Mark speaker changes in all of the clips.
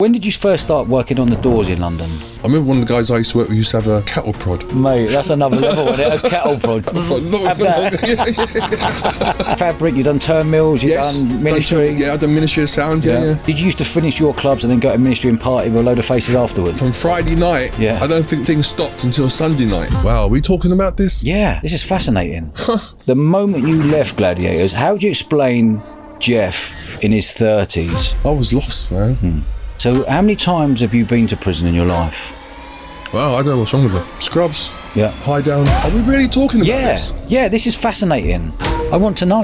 Speaker 1: When did you first start working on the doors in London?
Speaker 2: I remember one of the guys I used to work with used to have a cattle prod.
Speaker 1: Mate, that's another level, isn't it? A cattle prod. Fabric, you've done turn mills, you've done ministry.
Speaker 2: I've done ministry of sound, yeah.
Speaker 1: Did you used to finish your clubs and then go to ministry and party with a load of faces afterwards?
Speaker 2: From Friday night, I don't think things stopped until Sunday night. Wow, are we talking about this?
Speaker 1: Yeah, this is fascinating. The moment you left Gladiators, how would you explain Jeff in his 30s?
Speaker 2: I was lost, man.
Speaker 1: So how many times have you been to prison in your life?
Speaker 2: Well, I don't know what's wrong with them. Scrubs, high down. Are we really talking about this?
Speaker 1: Yeah, this is fascinating. I want to know,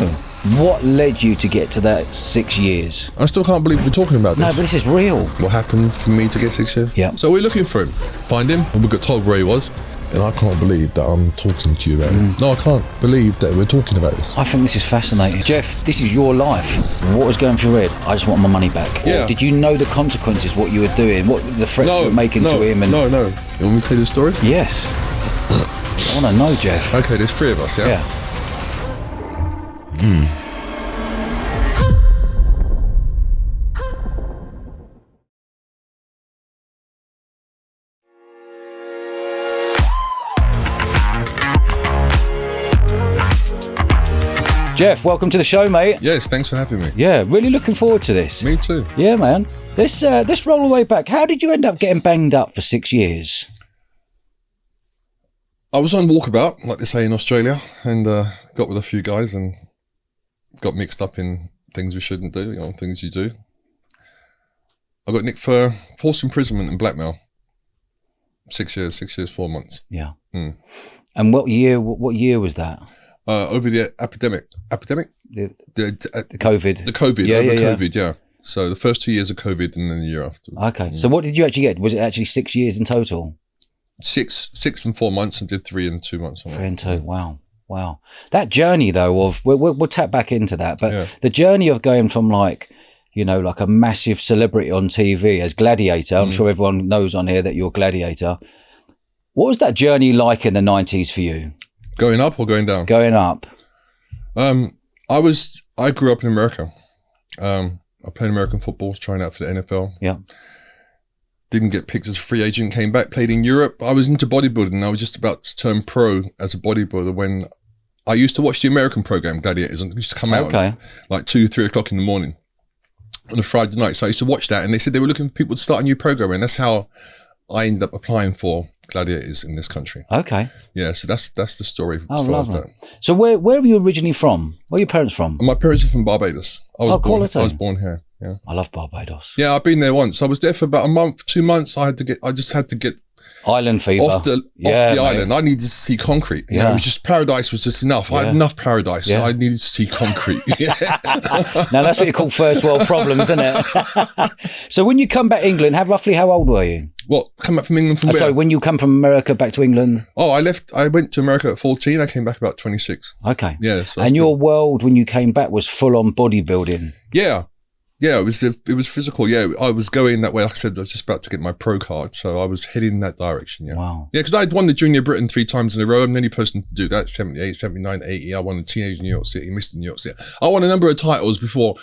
Speaker 1: what led you to get to that 6 years?
Speaker 2: I still can't believe we're talking about this.
Speaker 1: No, but this is real.
Speaker 2: What happened for me to get 6 years?
Speaker 1: Yeah.
Speaker 2: So we're looking for him, find him, and we got told where he was. And I can't believe that I'm talking to you about it. No, I can't believe that we're talking about this.
Speaker 1: I think this is fascinating. Jeff, this is your life. What was going through your head? I just want my money back.
Speaker 2: Yeah.
Speaker 1: Or did you know the consequences, what you were doing, what the threats you were making to him? And
Speaker 2: No. You want me to tell you the story?
Speaker 1: Yes. I want to know, Jeff.
Speaker 2: Okay, there's three of us, yeah?
Speaker 1: Jeff, welcome to the show, mate.
Speaker 2: Yes, thanks for having me.
Speaker 1: Yeah, really looking forward to this.
Speaker 2: Me too.
Speaker 1: Yeah, man. Let's roll the way back. How did you end up getting banged up for 6 years?
Speaker 2: I was on walkabout, like they say in Australia, and got with a few guys and got mixed up in things we shouldn't do, things you do. I got nicked for forced imprisonment and blackmail. 6 years, 4 months.
Speaker 1: Yeah. And what year was that?
Speaker 2: Over the epidemic.
Speaker 1: The COVID.
Speaker 2: The COVID,
Speaker 1: Yeah,
Speaker 2: COVID, yeah. So the first 2 years of COVID and then the year after.
Speaker 1: Okay. So what did you actually get? Was it actually 6 years in total?
Speaker 2: 6 and 4 months, and did 3 and 2 months.
Speaker 1: 3 and 2, wow. That journey though of, we'll tap back into that, but the journey of going from like a massive celebrity on TV as Gladiator, I'm sure everyone knows on here that you're Gladiator. What was that journey like in the 90s for you?
Speaker 2: Going up or going down?
Speaker 1: Going up.
Speaker 2: I grew up in America. I played American football, trying out for the NFL.
Speaker 1: Yeah.
Speaker 2: Didn't get picked as a free agent, came back, played in Europe. I was into bodybuilding. I was just about to turn pro as a bodybuilder when I used to watch the American program, Gladiators, and it used to come out at like 2, 3 o'clock in the morning on a Friday night. So I used to watch that, and they said they were looking for people to start a new program, and that's how I ended up applying for Gladiators in this country. Okay. Yeah, so that's the story as far as that.
Speaker 1: So where are you originally from? Where are your parents from?
Speaker 2: My parents are from Barbados. I was born here. Yeah.
Speaker 1: I love Barbados.
Speaker 2: Yeah, I've been there once. I was there for about a month, 2 months. I just had to get
Speaker 1: island fever
Speaker 2: off the island. I needed to see concrete. You know, it was just paradise was just enough. I had enough paradise. So I needed to see concrete.
Speaker 1: Now that's what you call first world problems, isn't it? So when you come back to England, roughly how old were you?
Speaker 2: What, come back from England from where?
Speaker 1: Sorry, when you come from America back to England?
Speaker 2: Oh, I went to America at 14. I came back about 26.
Speaker 1: Okay.
Speaker 2: Yeah. So
Speaker 1: and your world when you came back was full on bodybuilding.
Speaker 2: Yeah. Yeah, it was physical. Yeah, I was going that way. Like I said, I was just about to get my pro card, so I was heading in that direction. Yeah.
Speaker 1: Wow.
Speaker 2: Yeah, because I'd won the Junior Britain 3 times in a row. I'm the only person to do that. 78, 79, 80. I won the Teenage New York City, Mr New York City. I won a number of titles before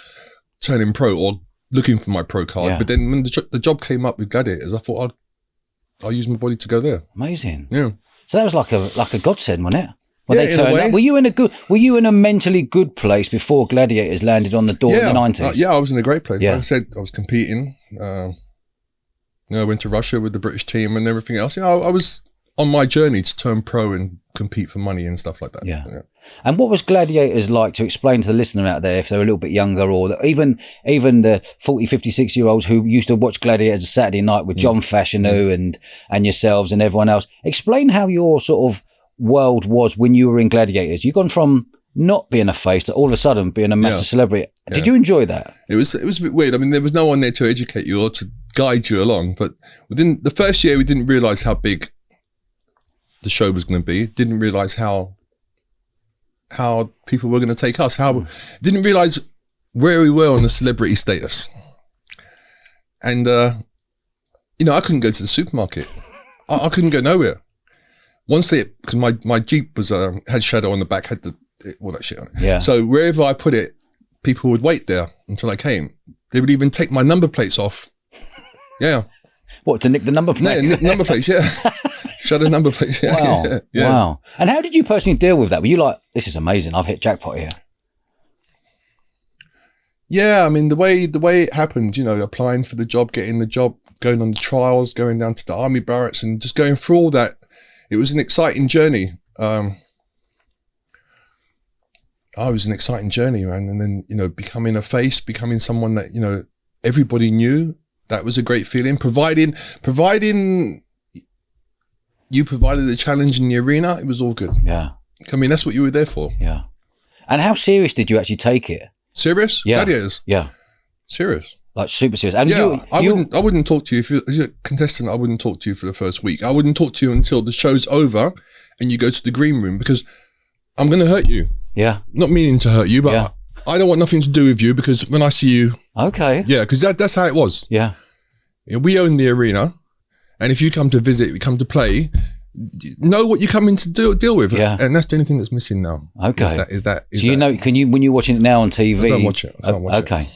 Speaker 2: turning pro or looking for my pro card. Yeah. But then when the job came up with Gladiators, I thought I'll use my body to go there.
Speaker 1: Amazing.
Speaker 2: Yeah.
Speaker 1: So that was like a godsend, wasn't it? When they turned up. Were you in a mentally good place before Gladiators landed on the door in the 90s?
Speaker 2: Yeah, I was in a great place. Like I said, I was competing. I went to Russia with the British team and everything else. I was on my journey to turn pro and compete for money and stuff like that.
Speaker 1: Yeah. And what was Gladiators like, to explain to the listener out there if they're a little bit younger, or even the 40, 56-year-olds who used to watch Gladiators Saturday night with John Fashanu and yourselves and everyone else. Explain how your sort of world was when you were in Gladiators. You've gone from not being a face to all of a sudden being a massive celebrity. Did you enjoy that?
Speaker 2: It was a bit weird. I mean, there was no one there to educate you or to guide you along. But within the first year, we didn't realise how big the show was going to be. Didn't realise how people were going to take us. Didn't realise where we were on the celebrity status. And I couldn't go to the supermarket. I couldn't go nowhere. Once because my Jeep was had shadow on the back, had all that shit on it.
Speaker 1: Yeah.
Speaker 2: So wherever I put it, people would wait there until I came. They would even take my number plates off Yeah.
Speaker 1: What, to nick the number plate?
Speaker 2: Yeah, number plates, yeah. Show the number plates. Yeah,
Speaker 1: wow.
Speaker 2: yeah.
Speaker 1: Wow. And how did you personally deal with that? Were you like, this is amazing, I've hit jackpot here?
Speaker 2: Yeah, I mean, the way it happened, you know, applying for the job, getting the job, going on the trials, going down to the army barracks and just going through all that, it was an exciting journey. It was an exciting journey, man. And then, you know, becoming a face, becoming someone that, you know, everybody knew, that was a great feeling. Providing you provided a challenge in the arena, it was all good.
Speaker 1: Yeah.
Speaker 2: I mean, that's what you were there for.
Speaker 1: Yeah. And how serious did you actually take it?
Speaker 2: Serious?
Speaker 1: Yeah.
Speaker 2: Gladiators?
Speaker 1: Yeah.
Speaker 2: Serious.
Speaker 1: Like super serious. And
Speaker 2: yeah, I wouldn't talk to you if you're a contestant. I wouldn't talk to you for the first week. I wouldn't talk to you until the show's over and you go to the green room, because I'm going to hurt you.
Speaker 1: Yeah.
Speaker 2: Not meaning to hurt you, but
Speaker 1: yeah.
Speaker 2: I don't want nothing to do with you, because when I see you.
Speaker 1: Okay.
Speaker 2: Yeah, because that's how it was.
Speaker 1: Yeah.
Speaker 2: We own the arena, and if you come to visit, we come to play, know what you're coming to deal with.
Speaker 1: Yeah.
Speaker 2: And that's the only thing that's missing now.
Speaker 1: Okay.
Speaker 2: Is that
Speaker 1: so you know, when you're watching it now on TV?
Speaker 2: I don't watch it. I can't watch
Speaker 1: okay.
Speaker 2: it.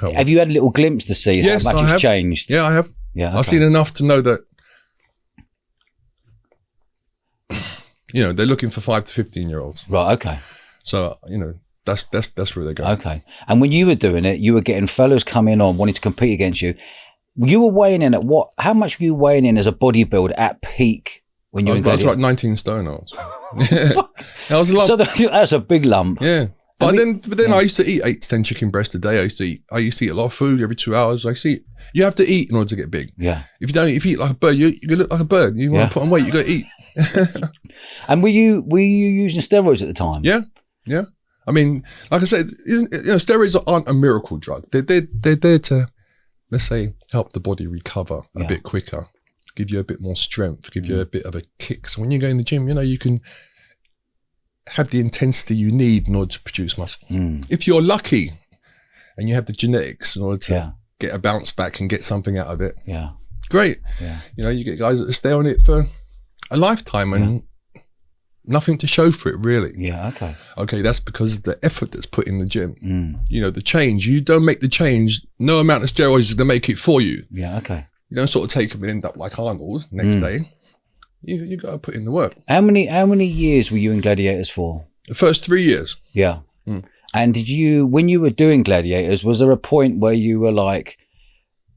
Speaker 2: Okay.
Speaker 1: Have you had a little glimpse to see how much it's changed?
Speaker 2: Yeah, I have.
Speaker 1: Yeah. Okay.
Speaker 2: I've seen enough to know that, you know, they're looking for 5 to 15-year-olds.
Speaker 1: Right. Okay.
Speaker 2: So, you know, that's where they go.
Speaker 1: Okay. And when you were doing it, you were getting fellas coming on wanting to compete against you. You were weighing in at what? How much were you weighing in as a bodybuilder at peak when you were in Gladiator?
Speaker 2: I was about 19 stone. I was a lot.
Speaker 1: So that's a big lump.
Speaker 2: Yeah. But then I used to eat 8 to 10 chicken breasts a day. I used to eat a lot of food every 2 hours. You have to eat in order to get big.
Speaker 1: Yeah.
Speaker 2: If you eat like a bird, you look like a bird. You want to put on weight, you got to eat.
Speaker 1: And were you using steroids at the time?
Speaker 2: Yeah. Yeah. I mean, like I said, you know, steroids aren't a miracle drug. They're there to, let's say, help the body recover a bit quicker, give you a bit more strength, give you a bit of a kick. So when you go in the gym, you know, you can have the intensity you need in order to produce muscle. If you're lucky and you have the genetics in order to get a bounce back and get something out of it, great. Yeah. You know, you get guys that stay on it for a lifetime and nothing to show for it, really.
Speaker 1: Yeah, okay.
Speaker 2: Okay, that's because of the effort that's put in the gym. You know, the change, you don't make the change, no amount of steroids is going to make it for you.
Speaker 1: Yeah, okay.
Speaker 2: You don't sort of take them and end up like Arnold next day. You got to put in the work.
Speaker 1: How many years were you in Gladiators for?
Speaker 2: The first 3 years.
Speaker 1: Yeah. And when you were doing Gladiators, was there a point where you were like,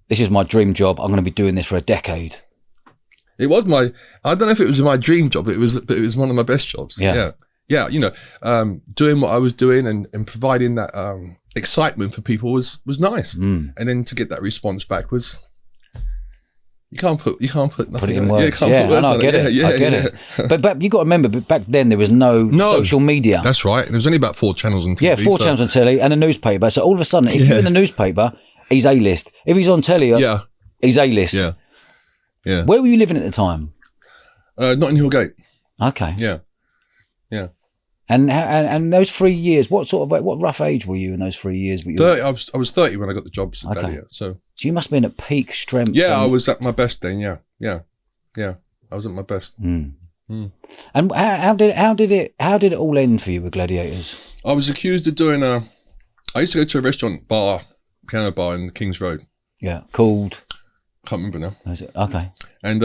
Speaker 1: this is my dream job, I'm going to be doing this for a decade?
Speaker 2: It was I don't know if it was my dream job, but it was one of my best jobs. Yeah. Yeah. You know, doing what I was doing and providing that excitement for people was nice. And then to get that response back was, you can't put nothing
Speaker 1: put it in
Speaker 2: words.
Speaker 1: words. I get it. I get it. But you got to remember, back then there was no social media.
Speaker 2: That's right. And there was only about 4 channels on TV.
Speaker 1: Yeah, 4 channels on telly and a newspaper. So all of a sudden, if you're in the newspaper, he's A-list. If he's on telly, he's A-list.
Speaker 2: Yeah. Yeah.
Speaker 1: Where were you living at the time?
Speaker 2: Notting Hill Gate.
Speaker 1: Okay.
Speaker 2: Yeah. Yeah.
Speaker 1: And those 3 years, what rough age were you in those 3 years?
Speaker 2: 30. I was 30 when I got the jobs at Gladiator. So
Speaker 1: you must have been at peak strength.
Speaker 2: Yeah, I was at my best then. Yeah. I was at my best.
Speaker 1: And how did it all end for you with Gladiators?
Speaker 2: I was accused of doing I used to go to a restaurant piano bar in Kings Road.
Speaker 1: Yeah, called.
Speaker 2: Can't remember now.
Speaker 1: Is it? Okay.
Speaker 2: And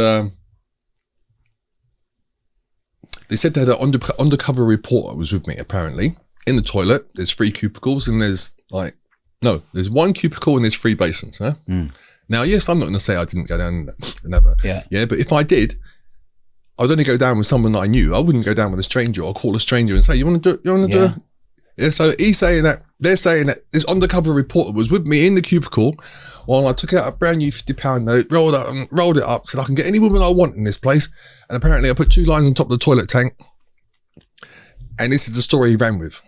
Speaker 2: they said they had an undercover reporter was with me, apparently. In the toilet, there's 3 cubicles and there's 1 cubicle and there's 3 basins. Huh? Now, yes, I'm not going to say I didn't go down never. Yeah, but if I did, I would only go down with someone that I knew. I wouldn't go down with a stranger or call a stranger and say, you want to do it? You want to do it? Yeah, so they're saying that this undercover reporter was with me in the cubicle while I took out a brand new £50 note, rolled it up, said I can get any woman I want in this place. And apparently I put 2 lines on top of the toilet tank. And this is the story he ran with.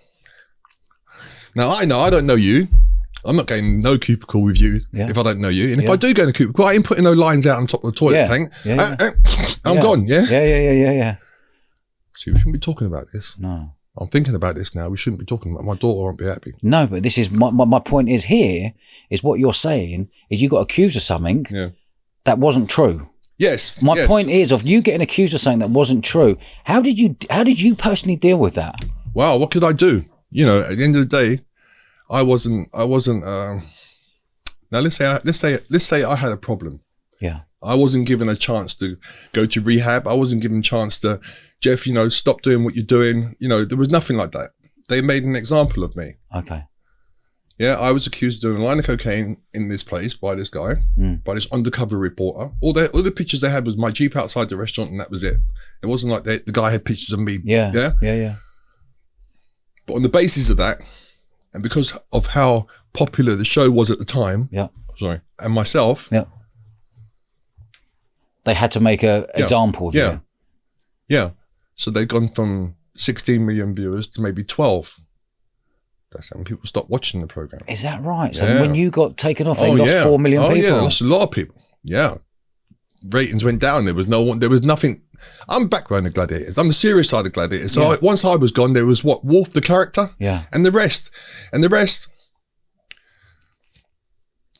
Speaker 2: Now I don't know you. I'm not going no cubicle with you if I don't know you. And if I do go in a cubicle, I ain't putting no lines out on top of the toilet tank. I'm gone, Yeah. See, we shouldn't be talking about this.
Speaker 1: No.
Speaker 2: I'm thinking about this now. We shouldn't be talking about it. My daughter won't be happy.
Speaker 1: No, but this is my point is here is what you're saying is you got accused of something that wasn't true.
Speaker 2: Yes.
Speaker 1: My point is of you getting accused of something that wasn't true. How did you personally deal with that?
Speaker 2: Wow, what could I do? You know, at the end of the day, I wasn't now let's say I had a problem.
Speaker 1: Yeah.
Speaker 2: I wasn't given a chance to go to rehab. I wasn't given a chance to, Jeff, stop doing what you're doing. There was nothing like that. They made an example of me.
Speaker 1: Okay.
Speaker 2: Yeah, I was accused of doing a line of cocaine in this place by this guy, by this undercover reporter. All the pictures they had was my Jeep outside the restaurant, and that was it. It wasn't like the guy had pictures of me.
Speaker 1: Yeah.
Speaker 2: Yeah.
Speaker 1: Yeah.
Speaker 2: But on the basis of that, and because of how popular the show was at the time, and myself,
Speaker 1: they had to make a example of you.
Speaker 2: Yeah. So they'd gone from 16 million viewers to maybe 12. That's how many people stopped watching the program.
Speaker 1: Is that right? So when you got taken off, they lost 4 million people?
Speaker 2: Oh, yeah, they lost a lot of people. Yeah. Ratings went down. There was nothing. I'm background of Gladiators. I'm the serious side of Gladiators. So once I was gone, there was Wolf, the character, and the rest. And the rest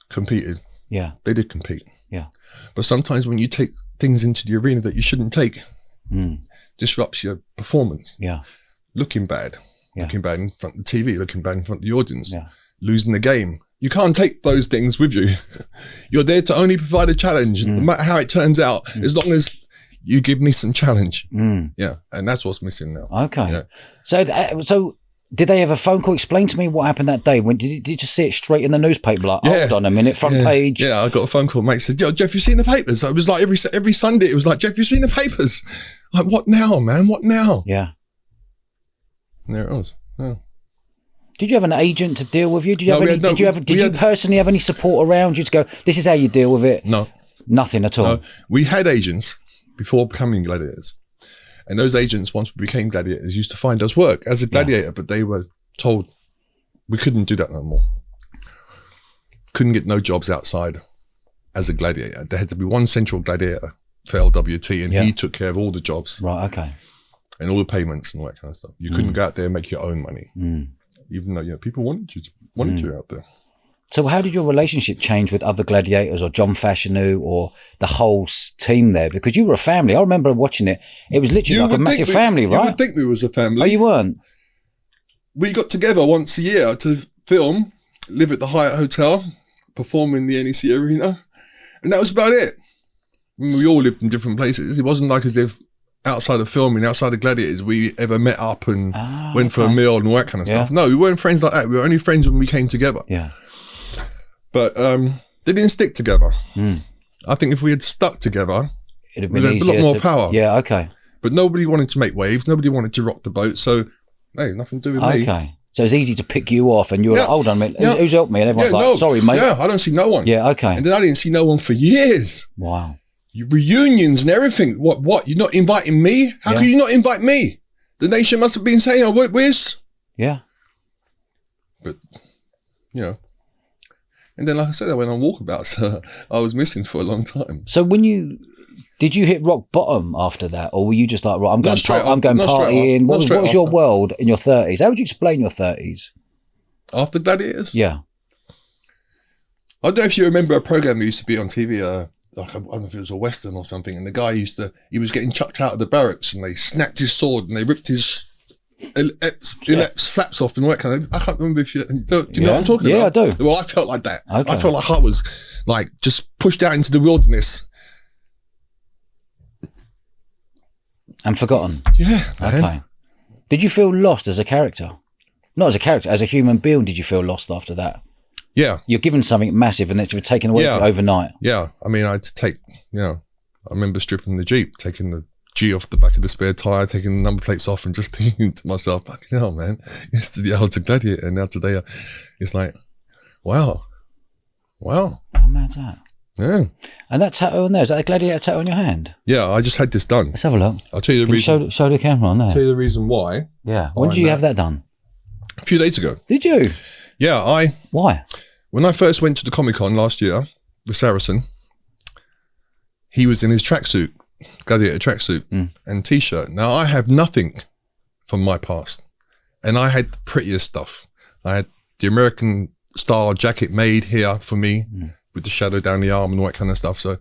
Speaker 2: competed.
Speaker 1: Yeah.
Speaker 2: They did compete.
Speaker 1: Yeah.
Speaker 2: But sometimes when you take things into the arena that you shouldn't take, disrupts your performance.
Speaker 1: Yeah.
Speaker 2: Looking bad.
Speaker 1: Yeah.
Speaker 2: Looking bad in front of the TV, looking bad in front of the audience, losing the game. You can't take those things with you. You're there to only provide a challenge, no matter how it turns out, as long as you give me some challenge. Yeah, and that's what's missing now.
Speaker 1: Okay.
Speaker 2: Yeah.
Speaker 1: So did they have a phone call? Explain to me what happened that day. Did you just see it straight in the newspaper? Like, hold on a minute, front page.
Speaker 2: Yeah, I got a phone call. Mate said, "Yo, Jeff, you seen the papers?" So it was like every Sunday, it was like, "Jeff, you seen the papers?" Like, what now, man? What now?
Speaker 1: Yeah.
Speaker 2: And there it was. Yeah.
Speaker 1: Did you have an agent to deal with you? Did you personally have any support around you to go, this is how you deal with it?
Speaker 2: No.
Speaker 1: Nothing at all?
Speaker 2: No. We had agents before becoming Gladiators. And those agents, once we became Gladiators, used to find us work as a Gladiator, but they were told we couldn't do that no more. Couldn't get no jobs outside as a Gladiator. There had to be one central Gladiator for LWT, and he took care of all the jobs.
Speaker 1: Right, okay.
Speaker 2: And all the payments and all that kind of stuff. You couldn't go out there and make your own money. Even though people wanted you out there.
Speaker 1: So how did your relationship change with other Gladiators or John Fashanu or the whole team there? Because you were a family. I remember watching it. It was literally like a massive family, right?
Speaker 2: You would think we was a family.
Speaker 1: Oh, you weren't?
Speaker 2: We got together once a year to film, live at the Hyatt Hotel, perform in the NEC Arena. And that was about it. We all lived in different places. It wasn't like as if outside of filming, outside of Gladiators, we ever met up and went for a meal and all that kind of stuff. No, we weren't friends like that. We were only friends when we came together.
Speaker 1: Yeah.
Speaker 2: But they didn't stick together. I think if we had stuck together,
Speaker 1: it'd have
Speaker 2: we'd
Speaker 1: been
Speaker 2: have a lot more power.
Speaker 1: Yeah, okay.
Speaker 2: But nobody wanted to make waves. Nobody wanted to rock the boat. So, hey, nothing to do with me.
Speaker 1: Okay. So it's easy to pick you off and you were like, hold on a minute, who's helped me? And everyone's like, sorry, mate.
Speaker 2: Yeah, I don't see no one.
Speaker 1: Yeah, okay.
Speaker 2: And then I didn't see no one for years.
Speaker 1: Wow.
Speaker 2: Reunions and everything. What? You're not inviting me? How can you not invite me? The nation must have been saying, oh, where's?
Speaker 1: Yeah.
Speaker 2: But, and then like I said, I went on walkabouts. So I was missing for a long time.
Speaker 1: So did you hit rock bottom after that? Or were you just like, right, I'm going partying? What was your world in your 30s? How would you explain your 30s?
Speaker 2: After Gladiators?
Speaker 1: Yeah.
Speaker 2: I don't know if you remember a program that used to be on TV, I don't know if it was a Western or something, and the guy he was getting chucked out of the barracks and they snapped his sword and they ripped his flaps off and all that kind of. I can't remember if you know what I'm talking about?
Speaker 1: Yeah, I do.
Speaker 2: Well, I felt like that.
Speaker 1: Okay.
Speaker 2: I felt like I was like just pushed out into the wilderness.
Speaker 1: And forgotten.
Speaker 2: Yeah, man.
Speaker 1: Okay. Did you feel lost as a character? Not as a character, as a human being, did you feel lost after that?
Speaker 2: Yeah.
Speaker 1: You're given something massive and it's taken away from you overnight.
Speaker 2: Yeah. I mean, I had to take, I remember stripping the Jeep, taking the G off the back of the spare tyre, taking the number plates off and just thinking to myself, fucking hell, man. Yesterday I was a Gladiator and now today it's like, wow. How
Speaker 1: mad's that?
Speaker 2: Yeah.
Speaker 1: And that tattoo on there, is that a Gladiator tattoo on your hand?
Speaker 2: Yeah, I just had this done.
Speaker 1: Let's have a look.
Speaker 2: I'll tell you the reason.
Speaker 1: Show the camera on there.
Speaker 2: I'll tell you the reason why.
Speaker 1: Yeah. When did you have that done?
Speaker 2: A few days ago.
Speaker 1: Did you?
Speaker 2: Yeah,
Speaker 1: Why?
Speaker 2: When I first went to the Comic-Con last year with Saracen, he was in his tracksuit, Gladiator tracksuit and t-shirt. Now I have nothing from my past and I had the prettiest stuff. I had the American style jacket made here for me with the shadow down the arm and all that kind of stuff. So,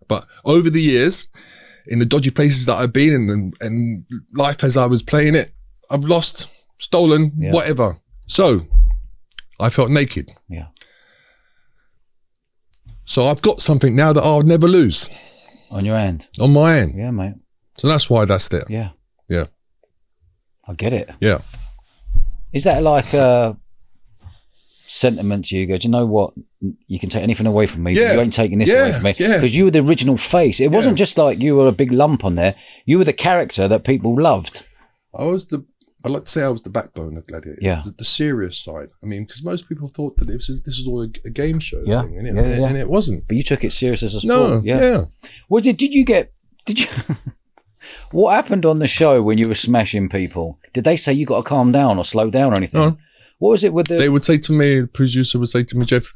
Speaker 2: but over the years, in the dodgy places that I've been in and life as I was playing it, I've lost, stolen, whatever. So I felt naked.
Speaker 1: Yeah.
Speaker 2: So I've got something now that I'll never lose.
Speaker 1: On your hand.
Speaker 2: On my hand.
Speaker 1: Yeah, mate.
Speaker 2: So that's why that's there.
Speaker 1: Yeah.
Speaker 2: Yeah.
Speaker 1: I get it.
Speaker 2: Yeah.
Speaker 1: Is that like a sentiment to you? Go, do you know what? You can take anything away from me, but you ain't taking this away from me.
Speaker 2: Yeah.
Speaker 1: Because you were the original face. It wasn't just like you were a big lump on there. You were the character that people loved.
Speaker 2: I'd like to say I was the backbone of Gladiator.
Speaker 1: Yeah.
Speaker 2: The serious side. I mean, because most people thought that this is all a game show thing, and it wasn't.
Speaker 1: But you took it serious as a sport.
Speaker 2: No, yeah.
Speaker 1: Well, did you what happened on the show when you were smashing people? Did they say you got to calm down or slow down or anything?
Speaker 2: No.
Speaker 1: What was it with the...
Speaker 2: They would say to me, the producer would say to me, Jeff,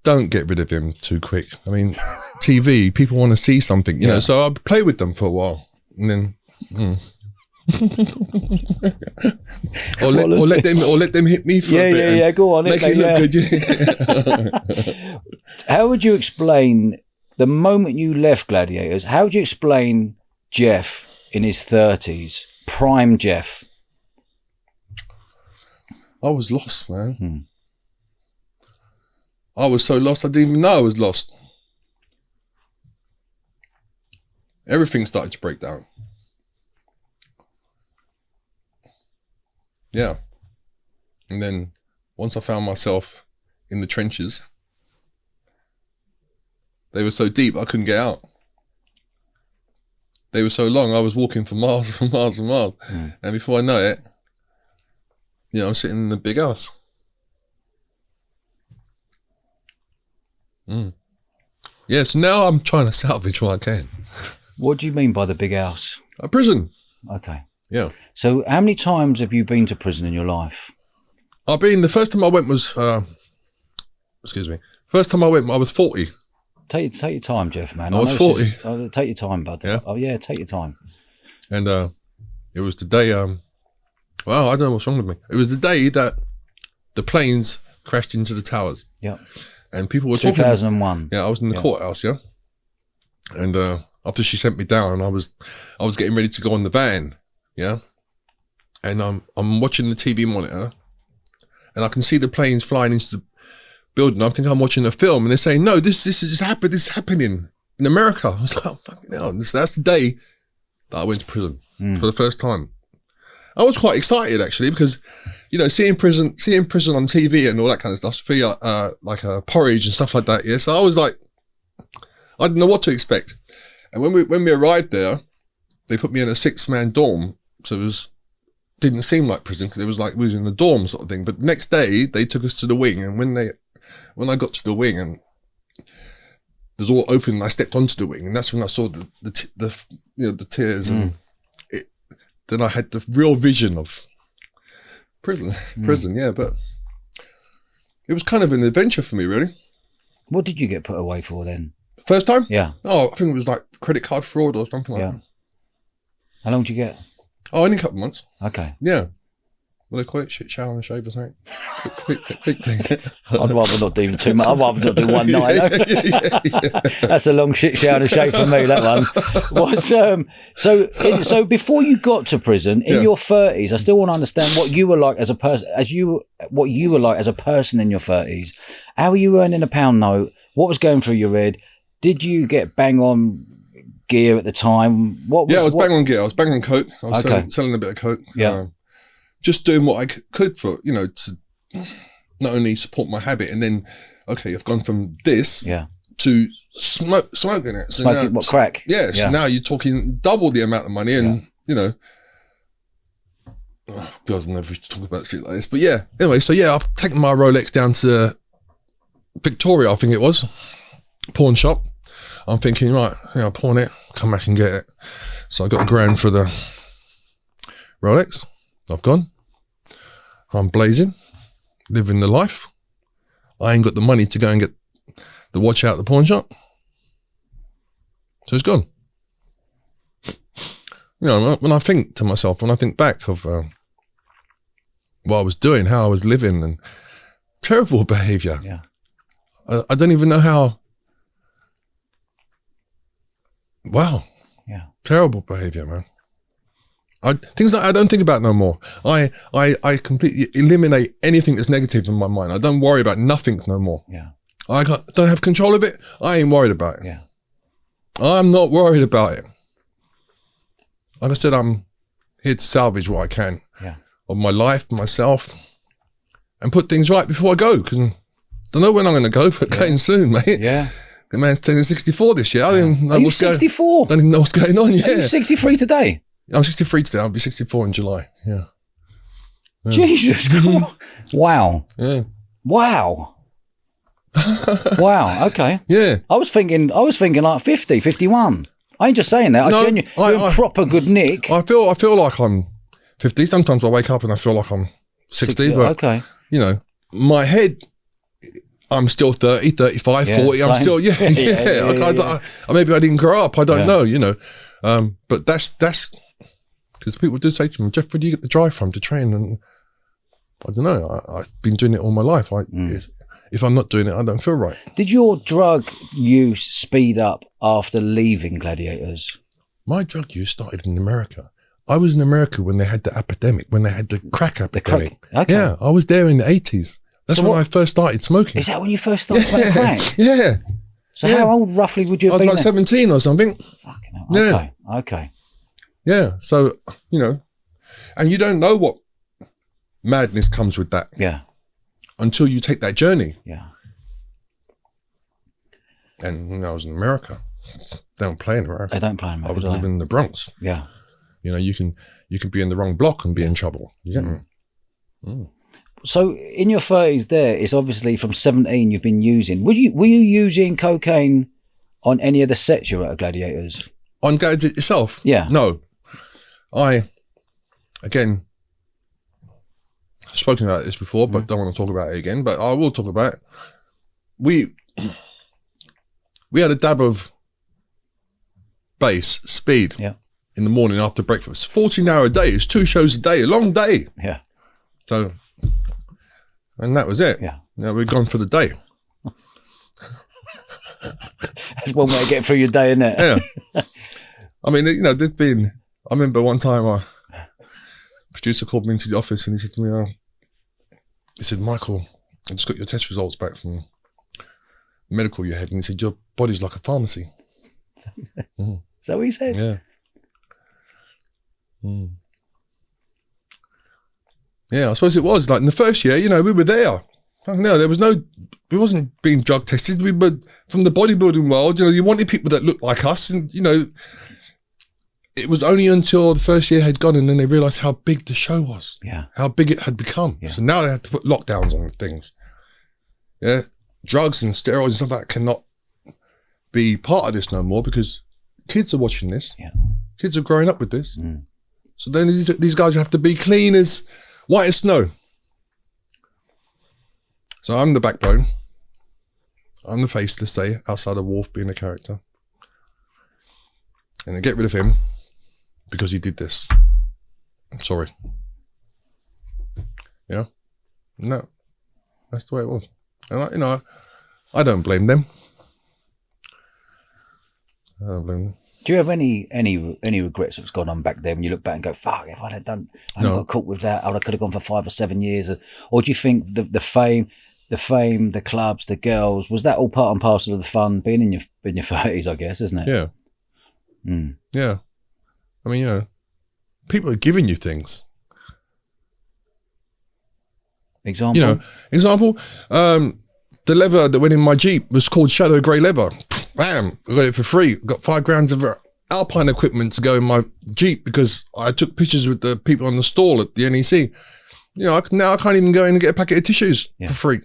Speaker 2: don't get rid of him too quick. I mean, TV, people want to see something, you know, so I'd play with them for a while and then... or let them hit me for a bit.
Speaker 1: Yeah, go on.
Speaker 2: Makes it look good.
Speaker 1: How would you explain the moment you left Gladiators? How would you explain Jeff in his 30s, prime Jeff?
Speaker 2: I was lost, man. I was so lost, I didn't even know I was lost. Everything started to break down. Yeah. And then once I found myself in the trenches, they were so deep I couldn't get out. They were so long, I was walking for miles and miles and miles. And before I know it, you know, I'm sitting in a big house. Yeah, so now I'm trying to salvage what I can.
Speaker 1: What do you mean by the big house?
Speaker 2: A prison.
Speaker 1: Okay.
Speaker 2: Yeah.
Speaker 1: So how many times have you been to prison in your life?
Speaker 2: The first time I went was, first time I went, I was 40.
Speaker 1: Take your time, Jeff, man.
Speaker 2: I was 40.
Speaker 1: Take your time, bud.
Speaker 2: Yeah?
Speaker 1: Oh, yeah, take your time.
Speaker 2: And it was the day, well, I don't know what's wrong with me. It was the day that the planes crashed into the towers.
Speaker 1: Yeah.
Speaker 2: And people were
Speaker 1: 2001.
Speaker 2: talking. Yeah, I was in the courthouse, yeah. And after she sent me down, I was getting ready to go on the van, yeah. And I'm watching the TV monitor, and I can see the planes flying into the building. I think I'm watching a film, and they're saying, "No, this is happening in America." I was like, "Oh, fucking hell!" That's the day that I went to prison for the first time. I was quite excited actually because, you know, seeing prison on TV and all that kind of stuff, like a porridge and stuff like that. Yeah, so I was like, I didn't know what to expect. And when we arrived there, they put me in a 6-man dorm, so it didn't seem like prison because it was like we was in the dorm sort of thing. But the next day they took us to the wing, and when I got to the wing and the door opened, and I stepped onto the wing, and that's when I saw the tears and. Then I had the real vision of prison, yeah, but it was kind of an adventure for me, really.
Speaker 1: What did you get put away for then?
Speaker 2: First time?
Speaker 1: Yeah.
Speaker 2: Oh, I think it was like credit card fraud or something like that.
Speaker 1: How long did you get?
Speaker 2: Oh, only a couple of months.
Speaker 1: Okay.
Speaker 2: Yeah. What do they call it? Shit, shower and shave or something? Quick thing.
Speaker 1: I'd rather not do too much. I'd rather not do one night. Yeah. That's a long shit shower and shave for me, that one. So before you got to prison, in your 30s, I still want to understand what you were like as a person, what you were like as a person in your 30s. How were you earning a pound note? What was going through your head? Did you get bang on gear at the time?
Speaker 2: I was bang on gear. I was bang on coke. I was selling a bit of coke.
Speaker 1: Yeah.
Speaker 2: Just doing what I could for, you know, to not only support my habit, and then, okay, I've gone from this to smoking it. So
Speaker 1: smoking what, crack?
Speaker 2: Yeah, so now you're talking double the amount of money, and, you know, God, I never talk about shit like this, but yeah. Anyway, so yeah, I've taken my Rolex down to Victoria, I think it was, pawn shop. I'm thinking, right, I'll pawn it, come back and get it. So I got $1,000 for the Rolex. I've gone. I'm blazing, living the life. I ain't got the money to go and get the watch out the pawn shop. So it's gone. You know, when I think to myself, when I think back of what I was doing, how I was living, and terrible behavior.
Speaker 1: Yeah.
Speaker 2: I don't even know how. Wow.
Speaker 1: Yeah.
Speaker 2: Terrible behavior, man. Things that I don't think about no more. I completely eliminate anything that's negative in my mind. I don't worry about nothing no more.
Speaker 1: Yeah.
Speaker 2: don't have control of it. I ain't worried about it.
Speaker 1: Yeah.
Speaker 2: I'm not worried about it. Like I said, I'm here to salvage what I can of my life, myself, and put things right before I go. Because I don't know when I'm going to go, but going soon, mate.
Speaker 1: Yeah.
Speaker 2: The man's turning 64 this year. I don't even know
Speaker 1: what's 64?
Speaker 2: Don't even know what's going on. Yeah.
Speaker 1: Are you 63 today?
Speaker 2: I'm 63 today. I'll be 64 in July. Yeah.
Speaker 1: Jesus. Wow.
Speaker 2: Yeah.
Speaker 1: Wow. Wow. Okay.
Speaker 2: Yeah.
Speaker 1: I was thinking like 50, 51. I ain't just saying that. You're in proper good nick.
Speaker 2: I feel like I'm 50. Sometimes I wake up and I feel like I'm 60. But,
Speaker 1: okay.
Speaker 2: You know, my head, I'm still 30, 35, 40.
Speaker 1: Same.
Speaker 2: I'm still, maybe I didn't grow up. I don't know, you know. But that's because people do say to me, Jeff, where do you get the drive from to train? And I don't know. I've been doing it all my life. If I'm not doing it, I don't feel right.
Speaker 1: Did your drug use speed up after leaving Gladiators?
Speaker 2: My drug use started in America. I was in America when they had the epidemic, when they had the crack epidemic.
Speaker 1: Okay.
Speaker 2: Yeah, I was there in the 80s. That's when I first started smoking.
Speaker 1: Is that when you first started smoking crack?
Speaker 2: Yeah.
Speaker 1: So how old roughly would you have been?
Speaker 2: I was like 17 or something.
Speaker 1: Fucking hell. Okay.
Speaker 2: Yeah. So, you know, and you don't know what madness comes with that.
Speaker 1: Yeah.
Speaker 2: Until you take that journey.
Speaker 1: Yeah.
Speaker 2: And when I was in America, they don't play in America.
Speaker 1: They don't play in America.
Speaker 2: I was living in the Bronx.
Speaker 1: Yeah.
Speaker 2: You know, you can be in the wrong block and be in trouble. You get me? Mm.
Speaker 1: So in your 30s there, it's obviously from 17 you've been using. Were you using cocaine on any of the sets you were at Gladiators?
Speaker 2: On Gladiator itself?
Speaker 1: Yeah.
Speaker 2: No. Again, I've spoken about this before, but don't want to talk about it again, but I will talk about it. We had a dab of bass, speed in the morning after breakfast. 14-hour day. It's 2 shows a day, a long day.
Speaker 1: Yeah.
Speaker 2: So, and that was it.
Speaker 1: Yeah.
Speaker 2: You know, we're gone for the day.
Speaker 1: That's one way to get through your day, isn't it?
Speaker 2: Yeah. I mean, you know, I remember one time a producer called me into the office and he said to me, he said, Michael, I just got your test results back from medical you had. And he said, your body's like a pharmacy.
Speaker 1: Is that what he said?
Speaker 2: Yeah. Mm. Yeah, I suppose it was. Like in the first year, you know, we were there. No, we wasn't being drug tested. We were from the bodybuilding world. You know, you wanted people that looked like us, and you know, it was only until the first year had gone, and then they realised how big the show was.
Speaker 1: Yeah,
Speaker 2: how big it had become. Yeah. So now they had to put lockdowns on things. Yeah, drugs and steroids and stuff like that cannot be part of this no more because kids are watching this.
Speaker 1: Yeah,
Speaker 2: kids are growing up with this. Mm. So then these guys have to be clean as white as snow. So I'm the backbone. I'm the face, let's say, outside of Wolf being a character. And they get rid of him because he did this. I'm sorry. Yeah? No. That's the way it was. And I don't blame them. I don't blame them.
Speaker 1: Do you have any regrets that's gone on back then when you look back and go, fuck, if I hadn't got caught with that, I could have gone for 5 or 7 years? Or do you think the fame, the clubs, the girls, was that all part and parcel of the fun being in your 30s, I guess, isn't it?
Speaker 2: Yeah. Mm. Yeah. I mean, you know, people are giving you things.
Speaker 1: Example?
Speaker 2: You know, the leather that went in my Jeep was called Shadow Grey Leather. Bam, I got it for free. Got 5 grand of Alpine equipment to go in my Jeep because I took pictures with the people on the stall at the NEC. You know, now I can't even go in and get a packet of tissues for free.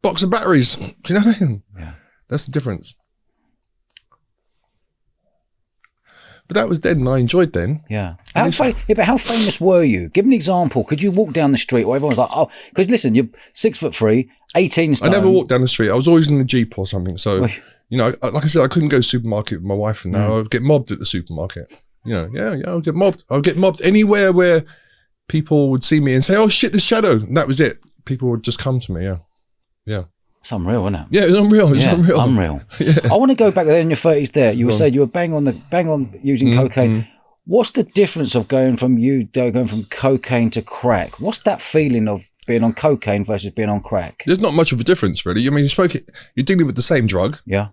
Speaker 2: Box of batteries. Do you know what I mean? Yeah. That's the difference. But that was then, and I enjoyed then.
Speaker 1: Yeah. But how famous were you? Give an example. Could you walk down the street where everyone's like, oh, because listen, you're 6'3", 18 stone.
Speaker 2: I never walked down the street. I was always in the Jeep or something. So, you know, like I said, I couldn't go to the supermarket with my wife and now I would get mobbed at the supermarket. You know, I would get mobbed. I would get mobbed anywhere where people would see me and say, oh shit, there's Shadow. And that was it. People would just come to me. Yeah. Yeah.
Speaker 1: It's unreal, isn't it?
Speaker 2: Yeah, it's unreal. It's unreal.
Speaker 1: Unreal. Yeah. I want to go back there in your 30s there. You were saying you were bang on using cocaine. What's the difference of going from cocaine to crack? What's that feeling of being on cocaine versus being on crack?
Speaker 2: There's not much of a difference, really. I mean, you're dealing with the same drug.
Speaker 1: Yeah.